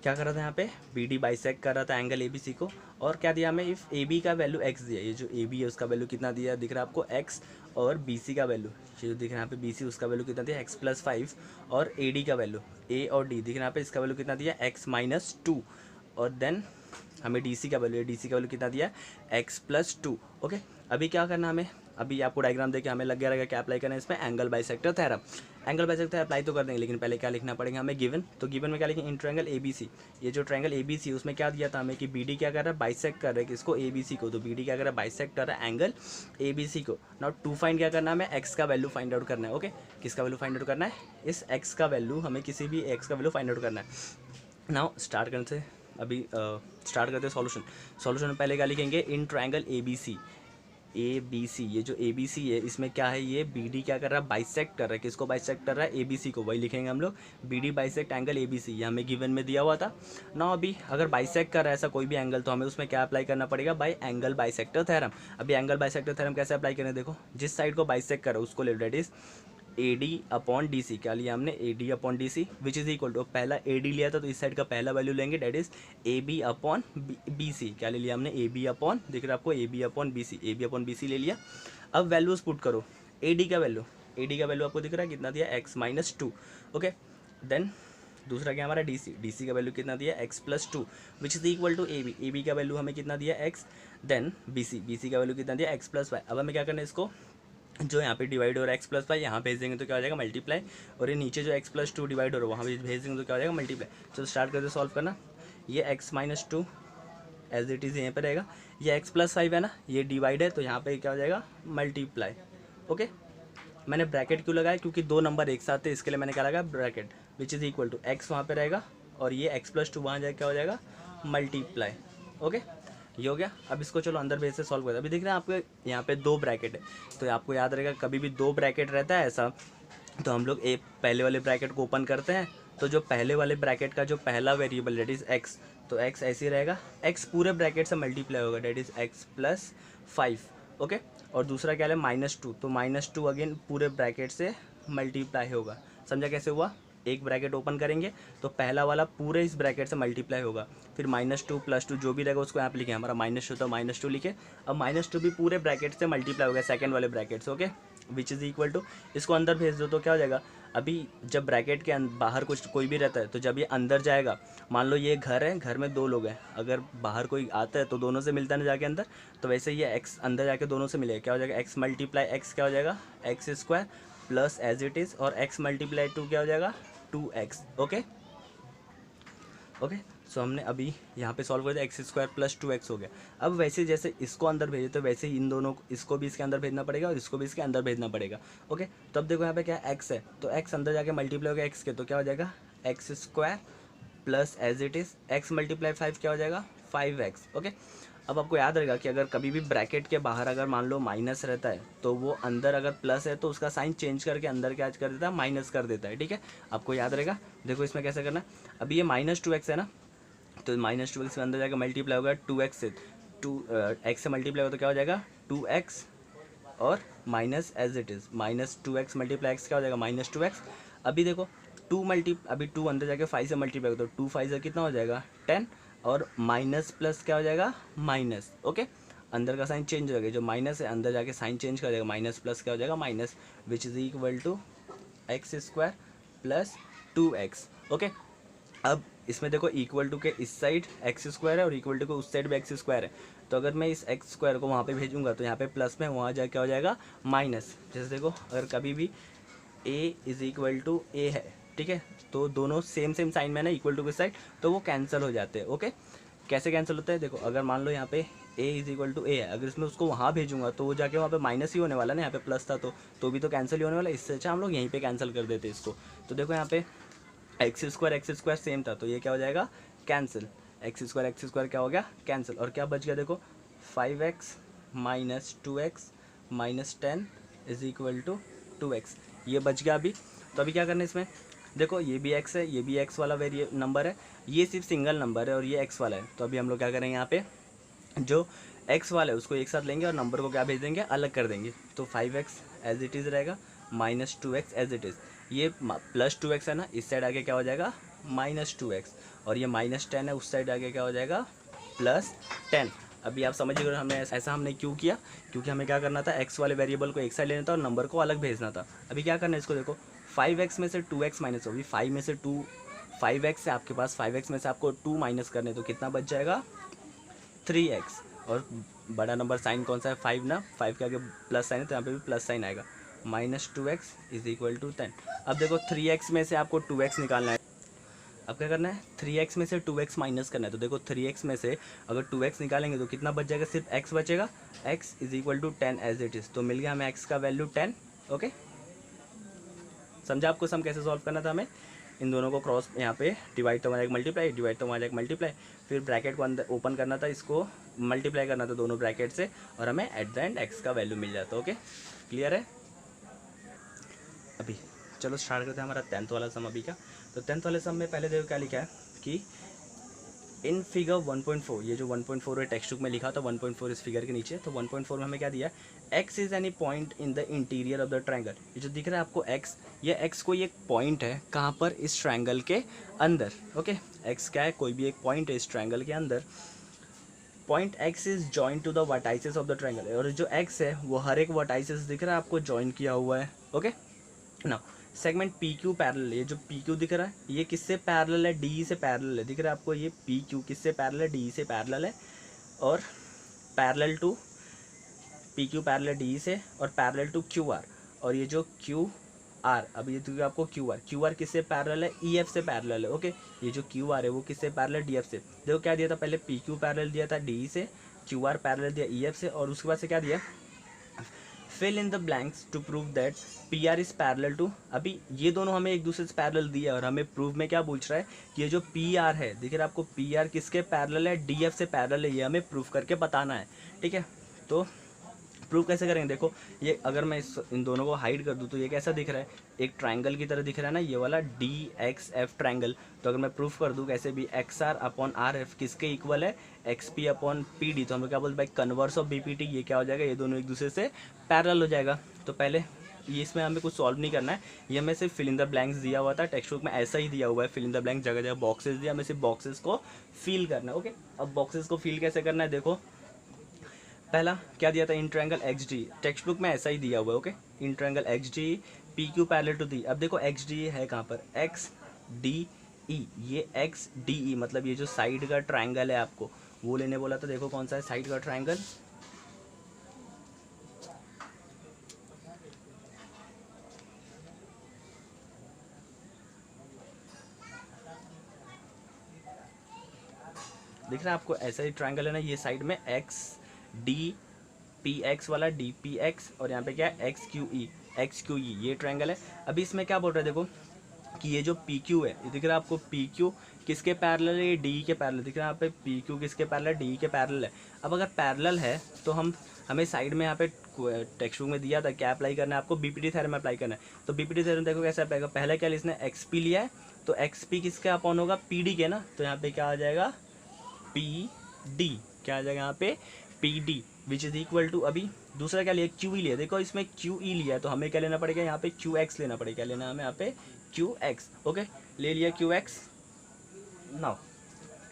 S2: क्या कर रहा था यहाँ पे बी डी बाइसेक्ट कर रहा था एंगल ए बी सी को, और क्या दिया हमें इफ़ ए बी का वैल्यू एक्स दिया, ये जो ए बी है उसका वैल्यू कितना दिया दिख रहा है आपको एक्स, और बी सी का वैल्यू ये जो दिख रहा है यहाँ पे बी सी उसका वैल्यू कितना दिया एक्स प्लस 5, और ए डी का वैल्यू ए और डी दिख रहा है यहाँ पे इसका वैल्यू कितना दिया एक्स माइनस 2, और देन हमें डी सी का वैल्यू कितना दिया एक्स प्लस 2। ओके अभी क्या करना हमें, अभी आपको डायग्राम देके हमें लग गया रहेगा क्या अप्लाई करना है इसमें angle bisector theorem. Angle bisector apply तो कर देंगे, लेकिन पहले क्या लिखना पड़ेगा हमें गिवन, तो गिवन में क्या लिखेंगे in triangle A B C, ये जो ट्रायंगल ए बी सी उसमें क्या दिया था हमें कि बी डी क्या कर रहा है बाइसेक्ट कर रहा है किसको ए बी सी को, तो बी डी क्या कर रहा है बाइसेक्ट कर रहा है एंगल ए बी सी को। नाउ टू फाइंड क्या करना है हमें एक्स का वैल्यू फाइंड आउट करना है। ओके किसका वैल्यू फाइंड आउट करना है, इस एक्स का वैल्यू, हमें किसी भी एक्स का वैल्यू फाइंड आउट करना है। नाउ स्टार्ट करने से अभी स्टार्ट करते हैं सॉल्यूशन में पहले क्या लिखेंगे in triangle A B C, ये जो ए बी सी है इसमें क्या है ये बी डी क्या कर रहा है बाइसेक्ट कर रहा है किसको बाइसेक्ट कर रहा है ए बी सी को, वही लिखेंगे हम लोग B D bisect angle A B C, ये हमें गिवन में दिया हुआ था ना। अभी अगर बाइसेक्ट कर रहा है ऐसा कोई भी एंगल तो हमें उसमें क्या अप्लाई करना पड़ेगा बाई एंगल बाइसेक्टर थ्योरम। अभी एंगल बाइसेक्टर थ्योरम कैसे अप्लाई करें, देखो जिस साइड को बाइसेक्ट कर रहा है उसको ले, that is A D upon D C, क्या लिया हमने A D upon D C which is equal to, पहला ए डी लिया था तो इस साइड का पहला वैल्यू लेंगे that is A B upon B C, क्या ले लिया हमने ए बी अपॉन, दिख रहा है आपको A B upon B C, A B upon B C ले लिया। अब वैल्यूज पुट करो, ए डी का वैल्यू आपको दिख रहा है कितना दिया एक्स माइनस 2। ओके देन दूसरा क्या हमारा डी सी का वैल्यू कितना दिया x plus 2 which is equal to A B का वैल्यू हमें कितना दिया एक्स, देन बी सी का वैल्यू कितना दिया एक्स प्लस 5। अब हमें क्या करना है इसको जो यहाँ पे डिवाइड हो रहा है एक्स प्लस 5 यहाँ भेज देंगे तो क्या हो जाएगा मल्टीप्लाई, और ये नीचे जो एक्स प्लस 2 डिवाइड हो रहा है वहाँ पे भेज देंगे तो क्या हो जाएगा मल्टीप्लाई। चलो स्टार्ट करते सॉल्व करना, ये x minus 2 as it is यहाँ पर रहेगा, ये एक्स प्लस 5 है ना ये डिवाइड है तो यहाँ पे क्या हो जाएगा मल्टीप्लाई। ओके मैंने ब्रैकेट क्यों लगाया, क्योंकि दो नंबर एक साथ थे इसके लिए मैंने क्या लगाया bracket, which is equal to x वहाँ पे रहेगा और ये एक्स प्लस 2 वहाँ जाए क्या हो जाएगा मल्टीप्लाई। ओके ये हो गया। अब इसको चलो अंदर बेस से सॉल्व करते हैं। अभी देख रहे हैं आपके यहाँ पे 2 ब्रैकेट है, तो आपको याद रहेगा कभी भी 2 ब्रैकेट रहता है ऐसा तो हम लोग पहले वाले ब्रैकेट को ओपन करते हैं, तो जो पहले वाले ब्रैकेट का जो पहला वेरिएबल डेट इज़ एक्स, तो एक्स ऐसे ही रहेगा, एक्स पूरे ब्रैकेट से मल्टीप्लाई होगा that is x plus 5। Okay और दूसरा क्या है -2, तो -2 अगेन पूरे ब्रैकेट से मल्टीप्लाई होगा। समझा कैसे हुआ, एक ब्रैकेट ओपन करेंगे तो पहला वाला पूरे इस ब्रैकेट से मल्टीप्लाई होगा, फिर -2 +2 जो भी रहेगा उसको यहाँ पे लिखे, हमारा -2 तो -2 लिखे। अब -2 भी पूरे ब्रैकेट से मल्टीप्लाई हो गया सेकंड वाले ब्रैकेट से, okay, which is equal to, इसको अंदर भेज दो तो क्या हो जाएगा। अभी जब ब्रैकेट के बाहर कुछ कोई भी रहता है तो जब ये अंदर जाएगा, मान लो ये घर है, घर में 2 लोग हैं, अगर बाहर कोई आता है तो दोनों से मिलता है ना जाके अंदर, तो वैसे ये x अंदर जाके दोनों से मिलेगा, क्या हो जाएगा x मल्टीप्लाई x क्या हो जाएगा x² plus as it is, और x मल्टीप्लाई 2 क्या हो जाएगा 2x, ओके ओके। सो हमने अभी यहाँ पे सॉल्व कर दिया, x² प्लस 2x हो गया। अब वैसे जैसे इसको अंदर भेजे तो वैसे ही इन दोनों को, इसको भी इसके अंदर भेजना पड़ेगा और इसको भी इसके अंदर भेजना पड़ेगा, ओके। तो अब देखो यहाँ पे क्या x है, तो x अंदर जाके मल्टीप्लाई हो गया x के, तो क्या हो जाएगा x² plus as it is x multiply 5 क्या हो जाएगा 5x, ओके। अब आपको याद रहेगा कि अगर कभी भी ब्रैकेट के बाहर अगर मान लो माइनस रहता है तो वो अंदर अगर प्लस है तो उसका साइन चेंज करके अंदर क्या कर देता है माइनस कर देता है, ठीक है, आपको याद रहेगा। देखो इसमें कैसे करना है, अभी ये -2x है ना, तो -2x के अंदर जाकर मल्टीप्लाई होगा 2x से, 2x से मल्टीप्लाई होगा तो क्या हो जाएगा 2x और minus as it is -2x multiply x क्या हो जाएगा -2x। अभी देखो अभी 2 अंदर जाके 5 से मल्टीप्लाई होगा तो 2 5 से कितना हो जाएगा 10, और माइनस प्लस क्या हो जाएगा माइनस, ओके, अंदर का साइन चेंज हो जाएगा, जो माइनस है अंदर जाके साइन चेंज कर जाएगा, माइनस प्लस क्या हो जाएगा minus, which is equal to x² plus 2x, okay. अब इसमें देखो इक्वल टू के इस साइड x² है और इक्वल टू के उस साइड भी x² है, तो अगर मैं इस x² को वहाँ पे भेजूंगा तो यहाँ पे प्लस में, वहाँ जाके क्या हो जाएगा माइनस। जैसे देखो अगर कभी भी a is equal to a है, ठीक है, तो दोनों सेम साइन में ना इक्वल टू के साइड, तो वो कैंसिल हो जाते हैं, ओके। कैसे कैंसिल होता है, देखो अगर मान लो यहाँ पे a is equal to a है, अगर इसमें उसको वहाँ भेजूंगा तो वो जाके वहाँ पे माइनस ही होने वाला ना, यहाँ पे प्लस था तो भी तो कैंसिल ही होने वाला, इससे अच्छा हम लोग यहीं पे कैंसिल कर देते इसको। तो देखो यहाँ पे x² सेम था तो ये क्या हो जाएगा कैंसिल, x² क्या हो गया कैंसिल, और क्या बच गया देखो 5x minus 2x minus 10 is equal to 2x, ये बच गया अभी। तो अभी क्या करना है इसमें, देखो ये भी x है, ये भी x वाला नंबर है, ये सिर्फ सिंगल नंबर है और ये x वाला है, तो अभी हम लोग क्या करेंगे यहाँ पे जो x वाला है उसको एक साथ लेंगे और नंबर को क्या भेज देंगे अलग कर देंगे, तो 5x एज इट इज़ रहेगा minus 2x as it is, ये प्लस 2x है ना, इस साइड आगे क्या हो जाएगा -2x, और ये -10 है उस साइड आगे क्या हो जाएगा +10। अभी आप समझिए हमने ऐसा हमने क्यों किया, क्योंकि हमें क्या करना था x वाले वेरिएबल को एक साइड लेना था और नंबर को अलग भेजना था। अभी क्या करना है इसको देखो 5x में से 2x माइनस होगी, 5 में से 5x से आपके पास 5x में से आपको 2 माइनस करने, तो कितना बच जाएगा 3x, और बड़ा नंबर साइन कौन सा है 5 ना, 5 के आगे प्लस साइन है तो यहाँ पे भी प्लस साइन आएगा, -2x इज इक्वल टू 10। अब देखो 3x में से आपको 2x निकालना है, अब क्या करना है 3x में से 2x माइनस करना है, तो देखो 3x में से अगर 2x निकालेंगे तो कितना बच जाएगा, सिर्फ x बचेगा, x is equal to 10 as it is, तो मिल गया हमें x का वैल्यू 10, ओके। समझा आपको सम कैसे सॉल्व करना था हमें, इन दोनों को क्रॉस यहाँ पे डिवाइड तो हमारा एक मल्टीप्लाई, डिवाइड तो हमारा एक मल्टीप्लाई, फिर ब्रैकेट को अंदर ओपन करना था, इसको मल्टीप्लाई करना था दोनों ब्रैकेट से, और हमें एट द एंड x का वैल्यू मिल जाता, ओके क्लियर है। अभी चलो स्टार्ट करते हैं हमारा 10th वाला सम अभी का। तो 10th वाले सम में पहले देखो क्या लिखा है कि इन फिगर 1.4, ये जो 1.4 है टेक्स्ट बुक में लिखा था 1.4 इस फिगर के नीचे, तो 1.4 में हमें क्या दिया है x is any point in the interior of the triangle, ये जो दिख रहा है आपको x, ये x कोई एक पॉइंट है कहाँ पर, इस ट्रायंगल के अंदर, ओके। x क्या है, कोई भी एक पॉइंट है इस ट्रायंगल के अंदर, point x is joint to the vertices of the triangle, और जो x है वो हर एक वर्टाइसेस दिख रहा है आपको जॉइन किया हुआ है, ओके ना। सेगमेंट पी क्यू पैरेलल, ये जो पी क्यू दिख रहा है ये किससे पैरेलल है, डी से पैरेलल है, दिख रहा है आपको ये पी क्यू किससे पैरेलल है, डी से पैरेलल है, और parallel to P Q parallel D से, और पैरेलल टू क्यू आर, और ये जो क्यू आर, अब ये दिख आपको क्यू आर किससे पैरेलल है, ई एफ से पैरेलल है, ओके। ये जो क्यू आर है वो किससे पैरेलल, डी एफ से। देखो क्या दिया था पहले, पी क्यू पैरेलल दिया था डी से, क्यू आर पैरेलल दिया ई एफ से, और उसके बाद से क्या दिया fill in the blanks to prove that P R is parallel to, अभी ये दोनों हमें एक दूसरे से पैरेलल दिया और हमें प्रूव में क्या पूछ रहा है कि ये जो पी आर है, देखिए आपको पी आर किसके पैरेलल है, डी एफ से पैरेलल है, ये हमें प्रूव करके बताना है, ठीक है। तो प्रूव कैसे करेंगे, देखो ये अगर मैं इन दोनों को हाइड कर दूँ तो ये कैसा दिख रहा है, एक ट्रायंगल की तरह दिख रहा है ना, ये वाला डी एक्स एफ ट्रायंगल। तो अगर मैं प्रूफ कर दूँ कैसे भी X R upon R F किसके इक्वल है, X P upon P D, तो हम लोग क्या बोलते हैं भाई converse of B P T, ये क्या हो जाएगा, ये दोनों एक दूसरे से पैरेलल हो जाएगा। तो पहले ये इसमें हमें कुछ सॉल्व नहीं करना है, ये हमें सिर्फ फिल इन द ब्लैंक्स दिया हुआ था, टेक्स्ट बुक में ऐसा ही दिया हुआ है, फिल इन द ब्लैंक जगह जगह बॉक्सेस दिया, हमें सिर्फ बॉक्सेस को फिल करना है। ओके, अब बॉक्सेस को फिल कैसे करना है, देखो पहला क्या दिया था, in triangle X D, textbook में ऐसा ही दिया हुआ है। Okay, in triangle X D P Q parallel to D. अब देखो एक्स डी है कहाँ पर, एक्स डी ई, ये एक्स डी ई मतलब ये जो साइड का ट्रायंगल है आपको वो लेने बोला था। देखो कौन सा है साइड का ट्रायंगल, दिख रहा है आपको, ऐसा ही ट्रायंगल है ना, ये साइड में एक्स डी पी एक्स वाला डी पी एक्स और यहाँ पे क्या है एक्स क्यू ई, ये ट्रायंगल है। अभी इसमें क्या बोल रहा है देखो कि ये जो पी क्यू है, ये दिख रहा है आपको, पी क्यू किसके पैरेलल है, ये डी के पैरेलल दिख रहा है यहाँ पे, पी क्यू किसके पैरेलल है, डी के पैरेलल है। अब अगर पैरेलल है तो हमें साइड में यहाँ पे टेक्स्ट बुक में दिया था क्या अप्लाई करना है आपको, बीपीटी थ्योरम अप्लाई करना है। तो बीपीटी थ्योरम देखो कैसे अप्लाई करेगा, पहले क्या इसने एक्स पी लिया है तो एक्स पी किसके अपॉन होगा, पी डी के ना, तो यहाँ पे क्या आ जाएगा पी डी, क्या आ जाएगा यहाँ पे P D which is equal to, अभी दूसरा क्या लिया क्यू ई लिया, देखो इसमें क्यू ई लिया है तो हमें क्या लेना पड़ेगा यहाँ पे क्यू एक्स लेना पड़ेगा, क्या लेना है हमें यहाँ पे क्यू एक्स। ओके, ले लिया क्यू एक्स। नाउ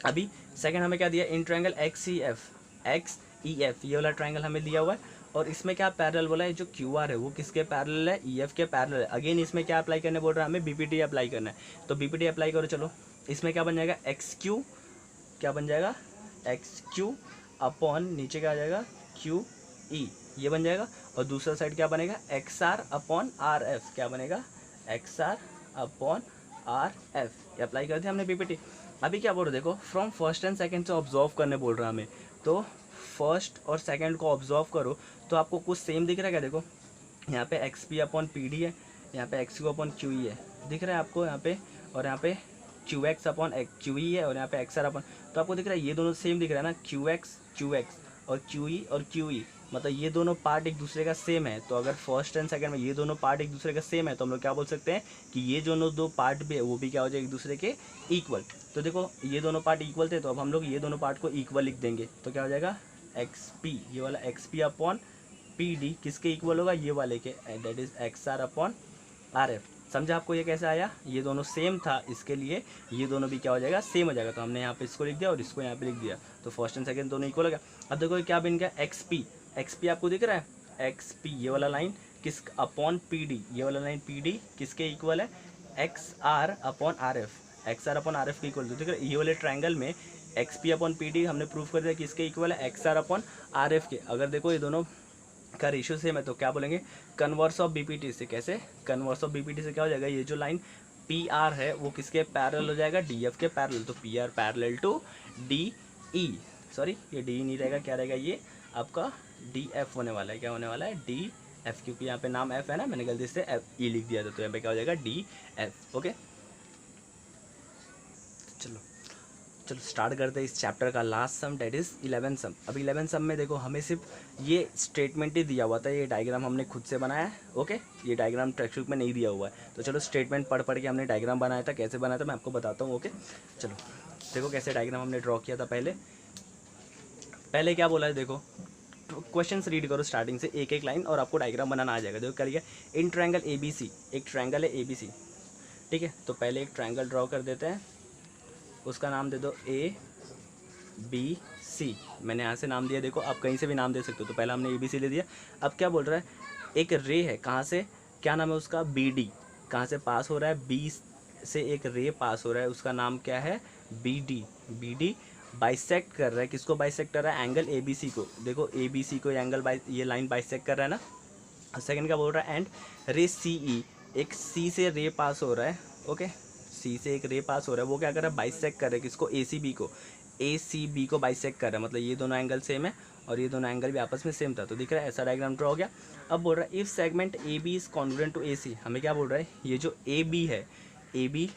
S2: अभी सेकंड हमें क्या दिया, इन ट्रायंगल एक्स ई एफ, ये वाला ट्रायंगल हमें दिया हुआ है और इसमें क्या पैरेलल बोला है, जो क्यू आर है वो किसके पैरेलल है, ई एफ के पैरेलल है। अगेन इसमें क्या अप्लाई करने बोल रहा है हमें, बीपीटी अप्लाई करना है, तो बीपीटी अप्लाई करो। चलो इसमें क्या बन जाएगा, एक्स क्यू, क्या बन जाएगा एक्स क्यू अपॉन नीचे क्या आ जाएगा क्यू ई, ये बन जाएगा। और दूसरा साइड क्या बनेगा, X R upon R F, क्या बनेगा X R upon R F, ये अप्लाई कर दिया हमने बीपीटी। अभी क्या बोल रहे देखो, फ्रॉम फर्स्ट एंड सेकंड से ऑब्जर्व करने बोल रहा है हमें, तो फर्स्ट और सेकंड को ऑब्जर्व करो तो आपको कुछ सेम दिख रहा है क्या, देखो यहाँ पे x P upon P D है, यहाँ पे x Q upon Q E है, दिख रहा है आपको यहाँ पे, और यहाँ पे Q x upon Q E है और यहाँ पे एक्स आर अपॉन, तो आपको दिख रहा है ये दोनों सेम दिख रहा है ना, क्यू एक्स और क्यू ई, मतलब ये दोनों पार्ट एक दूसरे का सेम है। तो अगर फर्स्ट एंड सेकंड में ये दोनों पार्ट एक दूसरे का सेम है तो हम लोग क्या बोल सकते हैं कि ये दोनों दो पार्ट भी है वो भी क्या हो जाए एक दूसरे के इक्वल। तो देखो ये दोनों पार्ट इक्वल थे तो अब हम लोग ये दोनों पार्ट को इक्वल लिख देंगे, तो क्या हो जाएगा एक्स पी, ये वाला X P upon P D किसके इक्वल होगा, ये वाले के, that is X R upon R F. समझा आपको ये कैसे आया, ये दोनों सेम था इसके लिए ये दोनों भी क्या हो जाएगा सेम हो जाएगा, तो हमने यहाँ पे इसको लिख दिया और इसको यहाँ पे लिख दिया, तो फर्स्ट एंड सेकंड दोनों इक्वल हो गया। अब देखो क्या बन गया, एक्स पी आपको दिख रहा है, एक्स पी ये वाला लाइन किस अपॉन पी डी, ये वाला लाइन पी डी किसके इक्वल है, X R upon R F, X R upon R F के इक्वल। तो ठीक है, ये वाले ट्रायंगल में X P upon P D हमने प्रूव कर दिया किसके इक्वल है, X R upon R F के। अगर देखो ये दोनों का रेशियो सेम है तो क्या बोलेंगे, कन्वर्स ऑफ बीपीटी से। कैसे कन्वर्स ऑफ बीपीटी से क्या हो जाएगा, ये जो लाइन पी आर है वो किसके पैरेलल हो जाएगा, डी एफ के पैरेलल, तो P R parallel to D E, sorry ये डी नहीं रहेगा, क्या रहेगा ये आपका डी एफ होने वाला है, क्या होने वाला है डी एफ, क्योंकि यहाँ पे नाम एफ है ना, मैंने गलती से एफ ई लिख दिया था, तो यहाँ पे क्या हो जाएगा डी एफ। ओके चलो स्टार्ट करते हैं इस चैप्टर का लास्ट सम, डेट इज़ 11 सम। अब 11 सम में देखो हमें सिर्फ ये स्टेटमेंट ही दिया हुआ था, ये डायग्राम हमने खुद से बनाया है। ओके, ये डायग्राम टेक्स्ट बुक में नहीं दिया हुआ है, तो चलो स्टेटमेंट पढ़ के हमने डायग्राम बनाया था, कैसे बनाया था मैं आपको बताता हूँ। ओके चलो देखो कैसे डायग्राम हमने ड्रॉ किया था। पहले क्या बोला है देखो, क्वेश्चंस रीड करो स्टार्टिंग से एक एक लाइन और आपको डायग्राम बनाना आ जाएगा। देखो करिए, इन ट्रायंगल ए बी सी, एक ट्रायंगल है ए बी सी, ठीक है, तो पहले एक ट्रायंगल ड्रॉ कर देते हैं, उसका नाम दे दो ए बी सी, मैंने यहाँ से नाम दिया, देखो आप कहीं से भी नाम दे सकते हो, तो पहले हमने ए बी सी ले दिया। अब क्या बोल रहा है, एक रे है, कहाँ से, क्या नाम है उसका, बी डी, कहाँ से पास हो रहा है, बी से एक रे पास हो रहा है, उसका नाम क्या है बी डी बाइसेक्ट कर रहा है, किसको बाइसेक्ट कर रहा है, एंगल ए बी सी को। देखो ए बी सी को एंगल ये लाइन बाइसेक्ट कर रहा है ना। सेकंड क्या बोल रहा है, एंड रे सी ई, एक सी से रे पास हो रहा है। ओके, सी से एक रे पास हो रहा है, वो क्या कर रहा है, बाइसेक्ट कर रहा है किसको, ए सी बी को बाइसेक्ट कर रहा है, मतलब ये दोनों एंगल सेम है और ये दोनों एंगल भी आपस में सेम था, तो दिख रहा है ऐसा डायग्राम ड्रॉ हो गया। अब बोल रहा है if segment A B is congruent to A C, हमें क्या बोल रहा है, ये जो ए बी है, ए बी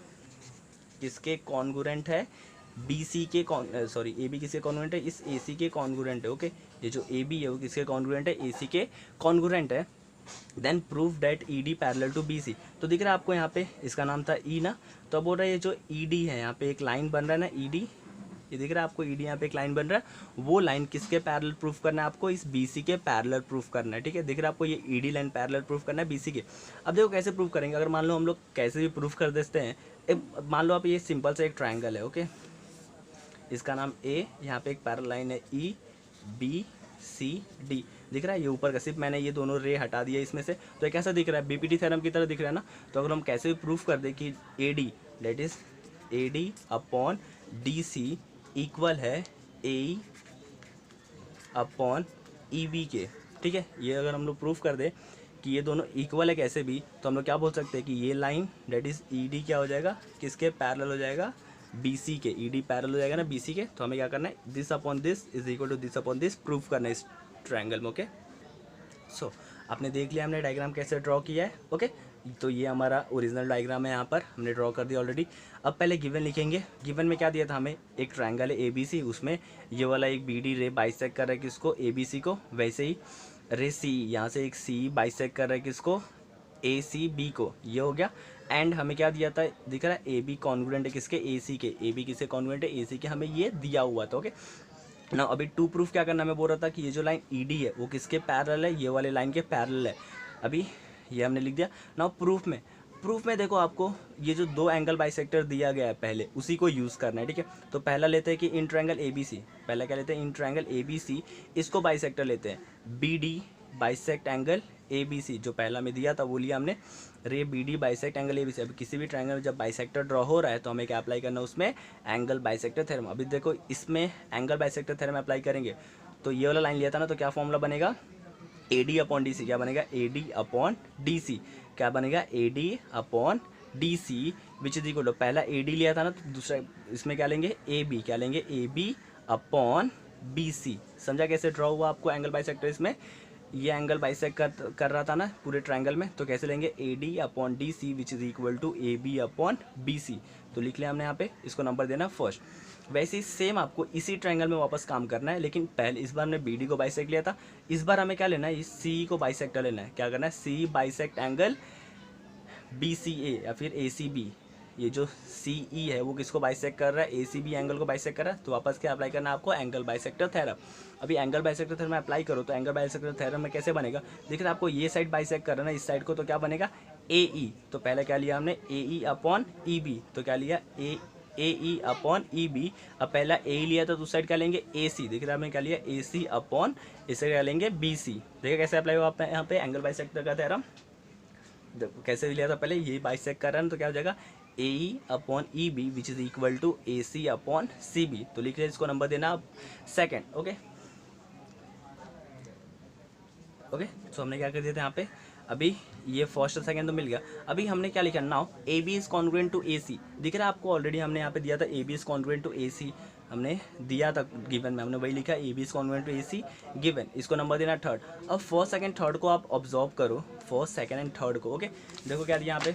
S2: किसके कॉन्ग्रुएंट है, बी सी के सॉरी ए बी किसके कॉन्ग्रुएंट है, इस ए सी के कॉन्ग्रुएंट है। ओके, ये जो ए बी है वो किसके कॉन्ग्रुएंट है, ए सी के कॉन्ग्रुएंट है। Then prove that E D parallel to B C, तो दिख रहा है आपको यहाँ पे, इसका नाम था ई ना, तो अब बोल रहा है ये जो ई डी है, यहाँ पे एक लाइन बन रहा है ना ई डी, ये दिख रहा है आपको ईडी यहाँ पे एक लाइन बन रहा है, वो लाइन किसके पैरेलल प्रूफ करना है आपको, इस बीसी के पैरेलल प्रूफ करना है, ठीक है। दिख रहा है आपको ये ईडी लाइन पैरेलल प्रूफ करना है बीसी के। अब देखो कैसे प्रूफ करेंगे, अगर मान लो हम लोग कैसे भी प्रूफ कर देते हैं, मान लो आप ये सिंपल से एक ट्राइंगल है, ओके, इसका नाम ए, यहाँ पे एक पैरेलल लाइन है ई बी सी डी, दिख रहा है ये ऊपर का, सिर्फ मैंने ये दोनों रे हटा दिया इसमें से, तो ये कैसा दिख रहा है, बीपीटी थ्योरम की तरह दिख रहा है ना। तो अगर हम कैसे भी प्रूफ कर दें कि A D that is A D upon D C equal है ए अपॉन ई बी के, ठीक है, ये अगर हम लोग प्रूफ कर दें कि ये दोनों इक्वल है कैसे भी, तो हम लोग क्या बोल सकते हैं कि ये line date is E D क्या हो जाएगा, किसके पैरेलल हो जाएगा, BC के, ED पैरेलल हो जाएगा ना BC के। तो हमें क्या करना है, this upon this is equal to this upon this proof करना है इस ट्रायंगल में, ओके। सो आपने देख लिया हमने डायग्राम कैसे ड्रॉ किया है, ओके। तो ये हमारा ओरिजिनल डायग्राम है, यहाँ पर हमने ड्रॉ कर दिया ऑलरेडी। अब पहले गिवन लिखेंगे, गिवन में क्या दिया था हमें, एक ट्रायंगल है ABC, उसमें ये वाला एक BD रे बाइसेक्ट कर रहा है किसको, ABC को, वैसे ही रे C यहाँ से एक C बाइसेक्ट कर रहा है किसको, ACB को, ये हो गया। एंड हमें क्या दिया था, दिख रहा है AB कॉन्ग्रुएंट है किसके, AC के, AB किसके कॉन्ग्रुएंट है, AC के, हमें ये दिया हुआ था, ओके ना। अभी टू प्रूफ क्या करना, मैं बोल रहा था कि ये जो लाइन ED है वो किसके पैरेलल है, ये वाले लाइन के पैरेलल है, अभी ये हमने लिख दिया ना। प्रूफ में देखो आपको ये जो दो एंगल बाइसेक्टर दिया गया है पहले उसी को यूज़ करना है, ठीक है। तो पहला लेते हैं कि इन ट्रायंगल ABC, पहला क्या लेते हैं, इन ट्रायंगल ABC, इसको बाइसेक्टर लेते हैं BD बाइसेक्ट एंगल ABC, जो पहला में दिया था वो लिया हमने, रे BD बाइसेक्ट एंगल ABC। अभी किसी भी ट्रायंगल में जब बाइसेक्टर ड्रॉ हो रहा है तो हमें क्या अप्लाई करना है उसमें, एंगल बाइसेक्टर थ्योरम। अभी देखो इसमें एंगल बाइसेक्टर थ्योरम अप्लाई करेंगे तो ये वाला लाइन लिया था ना, तो क्या फॉर्मूला बनेगा, AD अपॉन DC, क्या बनेगा, AD अपॉन DC, क्या बनेगा, AD upon DC which is equal to, पहला AD लिया था ना, तो दूसरा इसमें क्या लेंगे, AB, क्या लेंगे, AB अपॉन BC। समझा कैसे ड्रॉ हुआ आपको एंगल बाइसेक्टर, इसमें ये एंगल बाइसेक्ट कर रहा था ना पूरे ट्रायंगल में, तो कैसे लेंगे, AD upon DC which is equal to AB upon BC। तो लिख लिया हमने यहाँ पे, इसको नंबर देना फर्स्ट। वैसे ही सेम आपको इसी ट्रायंगल में वापस काम करना है, लेकिन पहले इस बार हमने BD को बाइसेक्ट लिया था, इस बार हमें क्या लेना है, इस C को बाइसेक्टर लेना है। क्या करना है, C बाइसेक्ट एंगल BCA या फिर ACB, ये जो CE है वो किसको बाइसेक्ट कर रहा है, ACB एंगल को बाइसेक्ट कर रहा है। तो वापस क्या अप्लाई करना है आपको, एंगल बाइसेक्टर थ्योरम। अभी एंगल बाइसेक्टर थ्योरम अप्लाई करो तो एंगल बाइसेक्टर थ्योरम में कैसे बनेगा, दिख रहा है आपको, ये साइड बाइसेक्ट कर रहा है ना इस साइड को, तो क्या बनेगा, AE। तो पहले क्या लिया हमने, AE अपॉन EB, तो क्या लिया, AE अपॉन EB। अब पहला A लिया था तो उस साइड क्या लेंगे, AC, दिख रहा है हमने क्या लिया, AC अपॉन, इसे क्या लेंगे, BC। देखिए कैसे अप्लाई हुआ यहाँ पे एंगल बाइसेक्टर का थ्योरम, कैसे लिया था पहले, ये बाइसेक्ट कर रहा है तो क्या हो जाएगा, AE upon EB which is equal to AC upon CB। तो लिख रहे इसको नंबर देना सेकंड, ओके। सो हमने क्या कर दिया था यहाँ पे, अभी ये फर्स्ट और सेकंड तो मिल गया। अभी हमने क्या लिखा, now AB is congruent to AC, दिख रहा है आपको, ऑलरेडी हमने यहाँ पे दिया था AB is congruent to AC, हमने दिया था गिवन में, हमने वही लिखा AB is congruent to AC given, इसको नंबर देना थर्ड। अब फर्स्ट सेकंड थर्ड को आप ऑब्जर्व करो, फर्स्ट सेकंड एंड थर्ड को, ओके। देखो क्या दिया यहाँ पे,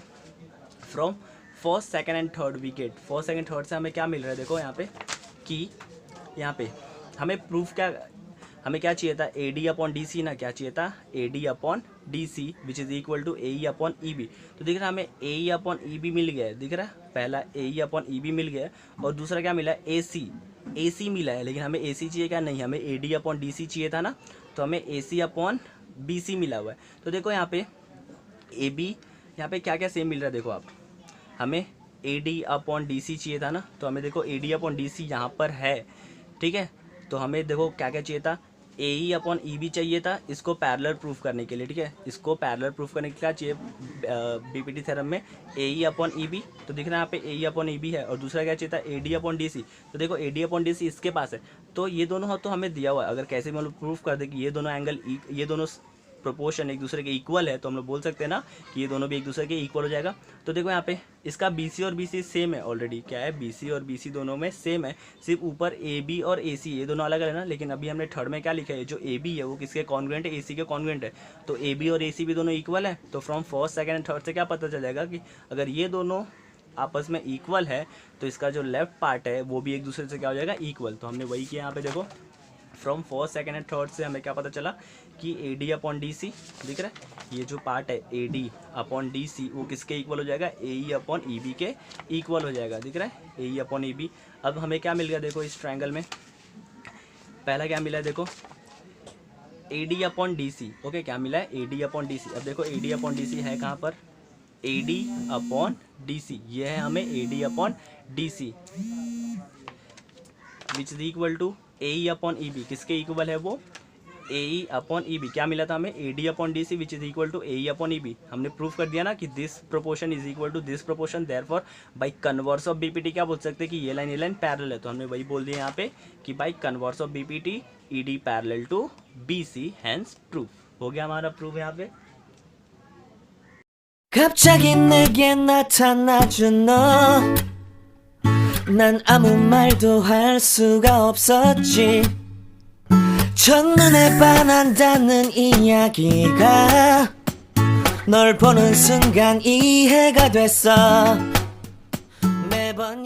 S2: from first second and third we get, first second third से हमें क्या मिल रहा है, देखो यहाँ पे कि यहाँ पे हमें प्रूफ क्या, हमें क्या चाहिए था, AD अपॉन DC ना, क्या चाहिए था, AD upon DC which is equal to AE upon EB। तो दिख रहा है हमें AE अपॉन EB मिल गया है, दिख रहा है, पहला AE अपॉन EB मिल गया है, और दूसरा क्या मिला है, AC मिला है, लेकिन हमें AC चाहिए क्या, नहीं, हमें AD अपॉन DC चाहिए था ना, तो हमें AC अपॉन BC मिला हुआ है। तो देखो यहाँ पे AB, यहाँ पे क्या क्या सेम मिल रहा है, देखो आप, हमें AD अपॉन DC चाहिए था ना, तो हमें देखो AD अपॉन DC यहाँ पर है, ठीक है। तो हमें देखो क्या क्या चाहिए था, AE अपॉन EB चाहिए था इसको पैरेलल प्रूफ करने के लिए, ठीक है। इसको पैरेलल प्रूफ करने के लिए क्या चाहिए, बीपीटी थ्योरम में AE अपॉन EB, तो दिख रहा है यहाँ पे AE अपॉन EB है, और दूसरा क्या चाहिए था, AD अपॉन DC। तो देखो AD अपॉन DC इसके पास है, तो ये दोनों तो हमें दिया हुआ है। अगर कैसे मतलब प्रूफ कर दे कि ये दोनों एंगल, ये दोनों प्रोपोर्शन एक दूसरे के इक्वल है, तो हम लोग बोल सकते हैं ना कि ये दोनों भी एक दूसरे के इक्वल हो जाएगा। तो देखो यहाँ पे इसका BC और BC सेम है, ऑलरेडी क्या है, BC और BC दोनों में सेम है, सिर्फ ऊपर AB और AC ये दोनों अलग है ना। लेकिन अभी हमने थर्ड में क्या लिखा है, जो AB है वो किसके कॉन्ग्रुएंट है, AC के कॉन्ग्रुएंट है, तो AB और AC भी दोनों इक्वल है। तो from first second and third से क्या पता चल जाएगा कि अगर ये दोनों आपस में इक्वल है तो इसका जो लेफ्ट पार्ट है वो भी एक दूसरे से क्या हो जाएगा, इक्वल। तो हमने वही किया यहाँ पे, देखो from first second and third से हमें क्या पता चला कि AD अपॉन DC, दिख रहा है, ये जो पार्ट है A D upon D C वो किसके इक्वल हो जाएगा, A E upon E B के इक्वल हो जाएगा। दिख रहा है, ए ई अपॉन ई बी। अब हमें क्या मिल गया देखो इस ट्रायंगल में, पहला क्या मिला है देखो, A D upon D C. Okay, क्या मिला है, A D upon D C. अब देखो A D upon D C है कहाँ पर, A D upon D C, ये है हमें A D upon D C which is equal to A E upon E B. किसके इक्वल है वो, ए ई अपॉन ई बी। क्या मिला था हमें, A D upon D C which is equal to A E upon E B. हमने proof कर दिया ना कि this proportion is equal to this proportion, therefore by converse of BPT क्या बोल सकते हैं कि ये लाइन पैरेलल है, तो हमने वही बोल दिया यहाँ पे कि by converse of BPT E D parallel to B C, hence proof हो गया हमारा प्रूफ यहाँ पे।
S1: 갑자기 내게 나타나준 너, 난 아무 말도 할 수가 없었지. 첫눈에 반한다는 이야기가 널 보는 순간 이해가 됐어. 매번